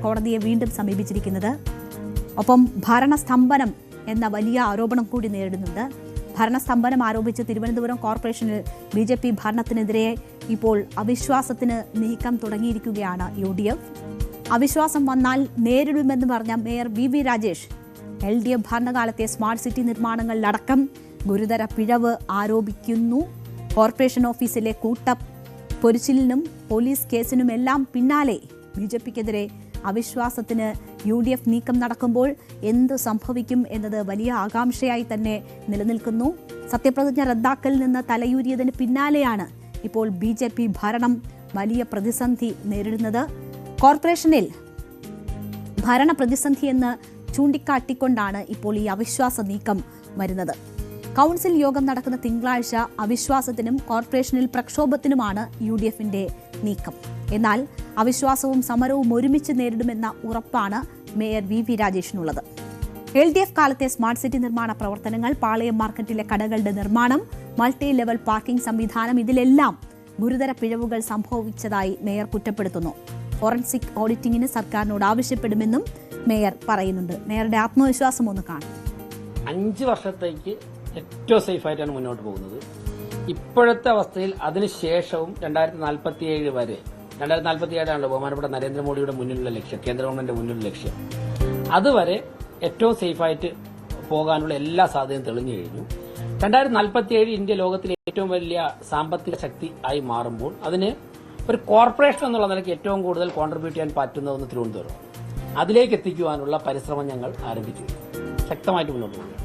കോടതിയെ വീണ്ടും സമീപിച്ചിരിക്കുന്നത്. ഒപ്പം ഭരണസ്തംഭനം എന്ന വലിയ ആരോപണം കൂടി നേരിടുന്നുണ്ട്. ഭരണസ്തംഭനം ആരോപിച്ച് തിരുവനന്തപുരം കോർപ്പറേഷനിൽ BJP ഭരണത്തിനെതിരെ ഇപ്പോൾ അവിശ്വാസത്തിന് നീക്കം തുടങ്ങിയിരിക്കുകയാണ് UDF. അവിശ്വാസം വന്നാൽ നേരിടുമെന്ന് പറഞ്ഞ മേയർ VV രാജേഷ് LDF ഭരണകാലത്തെ സ്മാർട്ട് സിറ്റി നിർമ്മാണങ്ങളിലടക്കം ഗുരുതര പിഴവ് ആരോപിക്കുന്നു. കോർപ്പറേഷൻ ഓഫീസിലെ പൊരിച്ചിലിനും പോലീസ് കേസിനുമെല്ലാം പിന്നാലെ BJPക്കെതിരെ അവിശ്വാസത്തിന് UDF നീക്കം നടക്കുമ്പോൾ എന്ത് സംഭവിക്കും എന്നത് വലിയ ആകാംക്ഷയായി തന്നെ നിലനിൽക്കുന്നു. സത്യപ്രതിജ്ഞ റദ്ദാക്കലിൽ നിന്ന് തലയൂരിയതിന് പിന്നാലെയാണ് ഇപ്പോൾ BJP ഭരണം വലിയ പ്രതിസന്ധി നേരിടുന്നത്. കോർപ്പറേഷനിൽ ഭരണ പ്രതിസന്ധി എന്ന് ചൂണ്ടിക്കാട്ടിക്കൊണ്ടാണ് ഇപ്പോൾ ഈ അവിശ്വാസ നീക്കം വരുന്നത്. കൗൺസിൽ യോഗം നടക്കുന്ന തിങ്കളാഴ്ച അവിശ്വാസത്തിനും കോർപ്പറേഷനിൽ പ്രക്ഷോഭത്തിനുമാണ് UDFിന്റെ നീക്കം. എന്നാൽ അവിശ്വാസവും സമരവും ഒരുമിച്ച് നേരിടുമെന്ന ഉറപ്പാണ് മേയർ VV രാജേഷിനുള്ളത്. LDF കാലത്തെ സ്മാർട്ട് സിറ്റി നിർമ്മാണ പ്രവർത്തനങ്ങൾ, പാളയം മാർക്കറ്റിലെ കടകളുടെ നിർമ്മാണം, മൾട്ടി ലെവൽ പാർക്കിംഗ് സംവിധാനം, ഇതിലെല്ലാം ഗുരുതര പിഴവുകൾ സംഭവിച്ചതായി മേയർ കുറ്റപ്പെടുത്തുന്നു. ഫോറൻസിക് ഓഡിറ്റിംഗിന് സർക്കാരിനോട് ആവശ്യപ്പെടുമെന്നും മേയർ പറയുന്നുണ്ട്. മേയറുടെ ആത്മവിശ്വാസം ഒന്ന് കാണും. 5 വർഷത്തേക്ക് ഏറ്റവും സേഫായിട്ടാണ് മുന്നോട്ട് പോകുന്നത്. ഇപ്പോഴത്തെ അവസ്ഥയിൽ അതിനുശേഷവും 2047 വരെ, 2047ആണല്ലോ ബഹുമാനപ്പെട്ട നരേന്ദ്രമോദിയുടെ മുന്നിലുള്ള ലക്ഷ്യം, കേന്ദ്ര ഗവൺമെന്റിന്റെ മുന്നിലുള്ള ലക്ഷ്യം. അതുവരെ ഏറ്റവും സേഫായിട്ട് പോകാനുള്ള എല്ലാ സാധ്യതയും തെളിഞ്ഞു കഴിഞ്ഞു. 2047 ഇന്ത്യ ലോകത്തിലെ ഏറ്റവും വലിയ സാമ്പത്തിക ശക്തി ആയി മാറുമ്പോൾ അതിന് ഒരു കോർപ്പറേഷൻ എന്നുള്ള നിലയ്ക്ക് ഏറ്റവും കൂടുതൽ കോൺട്രിബ്യൂട്ട് ചെയ്യാൻ പറ്റുന്നതെന്ന് തിരുവനന്തപുരം. അതിലേക്ക് എത്തിക്കുവാനുള്ള പരിശ്രമം ഞങ്ങൾ ആരംഭിച്ചു. ശക്തമായിട്ട് മുന്നോട്ട് പോകുന്നു.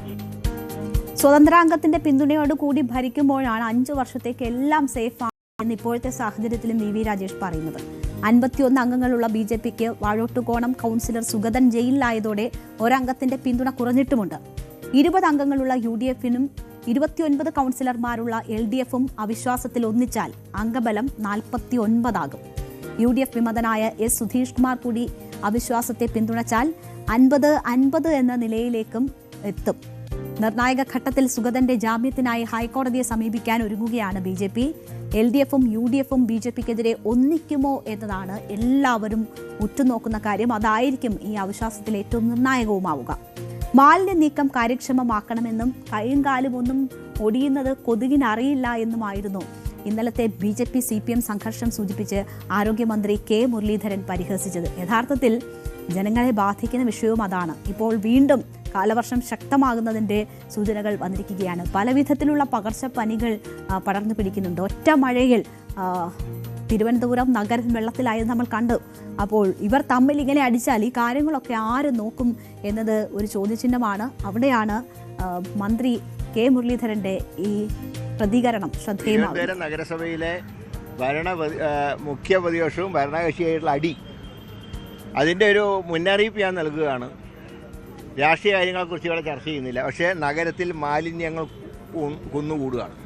സ്വതന്ത്രാംഗത്തിന്റെ പിന്തുണയോടുകൂടി ഭരിക്കുമ്പോഴാണ് 5 വർഷത്തേക്ക് എല്ലാം സേഫാണ് എന്ന് ഇപ്പോഴത്തെ സാഹചര്യത്തിലും VV രാജേഷ് പറയുന്നത്. 51 അംഗങ്ങളുള്ള BJPക്ക് വാഴോട്ടുകോണം കൗൺസിലർ സുഗതൻ ജയിലിലായതോടെ ഒരംഗത്തിന്റെ പിന്തുണ കുറഞ്ഞിട്ടുമുണ്ട്. 20 അംഗങ്ങളുള്ള UDFനും 29 കൗൺസിലർമാരുള്ള LDFും അവിശ്വാസത്തിൽ ഒന്നിച്ചാൽ അംഗബലം 49 ആകും. UDF വിമതനായ S സുധീഷ് കുമാർ കൂടി അവിശ്വാസത്തെ പിന്തുണച്ചാൽ 50-50 എന്ന നിലയിലേക്കും എത്തും. നിർണായക ഘട്ടത്തിൽ സുഗതന്റെ ജാമ്യത്തിനായി ഹൈക്കോടതിയെ സമീപിക്കാൻ ഒരുങ്ങുകയാണ് BJP. LDFും UDFും BJPക്കെതിരെ ഒന്നിക്കുമോ എന്നതാണ് എല്ലാവരും ഉറ്റുനോക്കുന്ന കാര്യം. അതായിരിക്കും ഈ അവിശ്വാസത്തിൽ ഏറ്റവും നിർണായകവുമാവുക. മാലിന്യ നീക്കം കാര്യക്ഷമമാക്കണമെന്നും കൈയും കാലും ഒന്നും ഒടിയുന്നത് കൊതുകിനറിയില്ല എന്നുമായിരുന്നു ഇന്നലത്തെ BJP-CPM സംഘർഷം സൂചിപ്പിച്ച് ആരോഗ്യമന്ത്രി K മുരളീധരൻ പരിഹസിച്ചത്. യഥാർത്ഥത്തിൽ ജനങ്ങളെ ബാധിക്കുന്ന വിഷയവും അതാണ്. ഇപ്പോൾ വീണ്ടും കാലവർഷം ശക്തമാകുന്നതിൻ്റെ സൂചനകൾ വന്നിരിക്കുകയാണ്. പലവിധത്തിലുള്ള പകർച്ചപ്പനികൾ പടർന്നു പിടിക്കുന്നുണ്ട്. ഒറ്റ മഴയിൽ തിരുവനന്തപുരം നഗരം വെള്ളത്തിലായത് നമ്മൾ കണ്ടു. അപ്പോൾ ഇവർ തമ്മിൽ ഇങ്ങനെ അടിച്ചാൽ ഈ കാര്യങ്ങളൊക്കെ ആര് നോക്കും എന്നത് ഒരു ചോദ്യചിഹ്നമാണ്. അവിടെയാണ് മന്ത്രി K മുരളീധരന്റെ ഈ പ്രതികരണം ശ്രദ്ധേയമാണ്. നഗരസഭയിലെ മുഖ്യ പ്രതിപക്ഷവും ഭരണകക്ഷിയായിട്ടുള്ള അടി, അതിൻ്റെ ഒരു മുന്നറിയിപ്പ് ഞാൻ നൽകുകയാണ്. രാഷ്ട്രീയ കാര്യങ്ങളെക്കുറിച്ച് ഇവിടെ ചർച്ച ചെയ്യുന്നില്ല. പക്ഷേ നഗരത്തിൽ മാലിന്യങ്ങൾ കുന്നുകൂടുകയാണ്.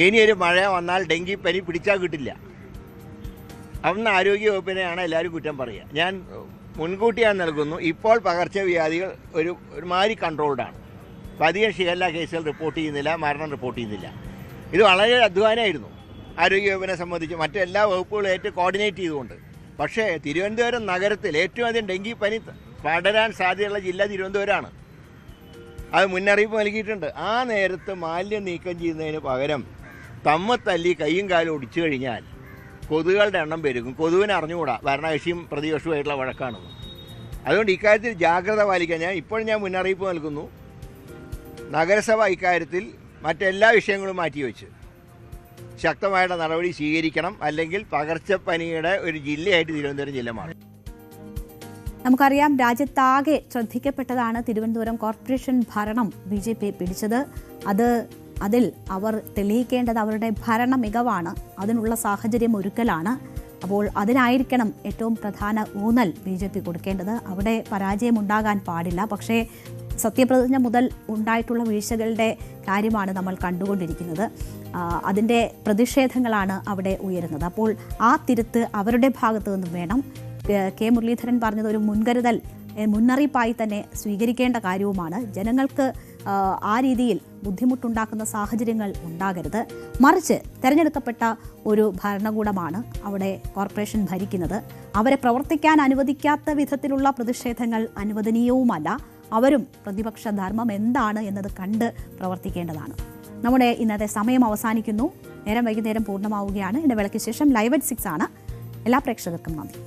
ഇനിയൊരു മഴ വന്നാൽ ഡെങ്കിപ്പനി പിടിച്ചാൽ കിട്ടില്ല. അന്ന് ആരോഗ്യവകുപ്പിനെയാണ് എല്ലാവരും കുറ്റം പറയുക. ഞാൻ മുൻകൂട്ടി ഞാൻ നൽകുന്നു, ഇപ്പോൾ പകർച്ചവ്യാധികൾ ഒരുമാതിരി കൺട്രോൾഡാണ്. അധികം ഷിഗല്ല കേസുകൾ റിപ്പോർട്ട് ചെയ്യുന്നില്ല, മരണം റിപ്പോർട്ട് ചെയ്യുന്നില്ല. ഇത് വളരെ അധ്വാനമായിരുന്നു ആരോഗ്യവകുപ്പിനെ സംബന്ധിച്ച്, മറ്റെല്ലാ വകുപ്പുകളായിട്ട് കോർഡിനേറ്റ് ചെയ്തുകൊണ്ട്. പക്ഷേ തിരുവനന്തപുരം നഗരത്തിൽ ഏറ്റവും അധികം ഡെങ്കിപ്പനി പടരാൻ സാധ്യതയുള്ള ജില്ല തിരുവനന്തപുരമാണ്. അത് മുന്നറിയിപ്പ് നൽകിയിട്ടുണ്ട്. ആ നേരത്ത് മാലിന്യം നീക്കം ചെയ്യുന്നതിന് പകരം തല്ലി കൈയും കാലും ഒടിച്ചു കഴിഞ്ഞാൽ കൊതുകുകളുടെ എണ്ണം പെരുകും. കൊതുവിനെ അറിഞ്ഞുകൂടാ, ഭരണകക്ഷിയും പ്രതിപക്ഷവുമായിട്ടുള്ള വഴക്കാണത്. അതുകൊണ്ട് ഇക്കാര്യത്തിൽ ജാഗ്രത പാലിക്കാൻ ഞാൻ മുന്നറിയിപ്പ് നൽകുന്നു. നഗരസഭ ഇക്കാര്യത്തിൽ മറ്റെല്ലാ വിഷയങ്ങളും മാറ്റിവെച്ച് ശക്തമായിട്ട് നടപടി സ്വീകരിക്കണം. അല്ലെങ്കിൽ പകർച്ചപ്പനിയുടെ ഒരു ജില്ലയായിട്ട് തിരുവനന്തപുരം ജില്ല മാറും. നമുക്കറിയാം, രാജ്യത്താകെ ശ്രദ്ധിക്കപ്പെട്ടതാണ് തിരുവനന്തപുരം കോർപ്പറേഷൻ ഭരണം BJP പിടിച്ചത്. അതിൽ അവർ തെളിയിക്കേണ്ടത് അവരുടെ ഭരണ മികവാണ്, അതിനുള്ള സാഹചര്യം ഒരുക്കലാണ്. അപ്പോൾ അതിനായിരിക്കണം ഏറ്റവും പ്രധാന ഊന്നൽ BJP കൊടുക്കേണ്ടത്. അവിടെ പരാജയമുണ്ടാകാൻ പാടില്ല. പക്ഷേ സത്യപ്രതിജ്ഞ മുതൽ ഉണ്ടായിട്ടുള്ള വീഴ്ചകളുടെ കാര്യമാണ് നമ്മൾ കണ്ടുകൊണ്ടിരിക്കുന്നത്. അതിൻ്റെ പ്രതിഷേധങ്ങളാണ് അവിടെ ഉയരുന്നത്. അപ്പോൾ ആ തിരുത്ത് അവരുടെ ഭാഗത്തു നിന്നും വേണം. കെ മുരളീധരൻ പറഞ്ഞത് ഒരു മുന്നറിയിപ്പായി തന്നെ സ്വീകരിക്കേണ്ട കാര്യവുമാണ്. ജനങ്ങൾക്ക് ആ രീതിയിൽ ബുദ്ധിമുട്ടുണ്ടാക്കുന്ന സാഹചര്യങ്ങൾ ഉണ്ടാകരുത്. മറിച്ച് തിരഞ്ഞെടുക്കപ്പെട്ട ഒരു ഭരണകൂടമാണ് അവിടെ കോർപ്പറേഷൻ ഭരിക്കുന്നത്. അവരെ പ്രവർത്തിക്കാൻ അനുവദിക്കാത്ത വിധത്തിലുള്ള പ്രതിഷേധങ്ങൾ അനുവദനീയവുമല്ല. അവരും പ്രതിപക്ഷ ധർമ്മം എന്താണ് എന്നത് കണ്ട് പ്രവർത്തിക്കേണ്ടതാണ്. നമ്മുടെ ഇന്നത്തെ സമയം അവസാനിക്കുന്നു. നേരം വൈകുന്നേരം പൂർണ്ണമാവുകയാണ്. ഇടവേളയ്ക്ക് ശേഷം ലൈവ് at 6 ആണ്. എല്ലാ പ്രേക്ഷകർക്കും നന്ദി.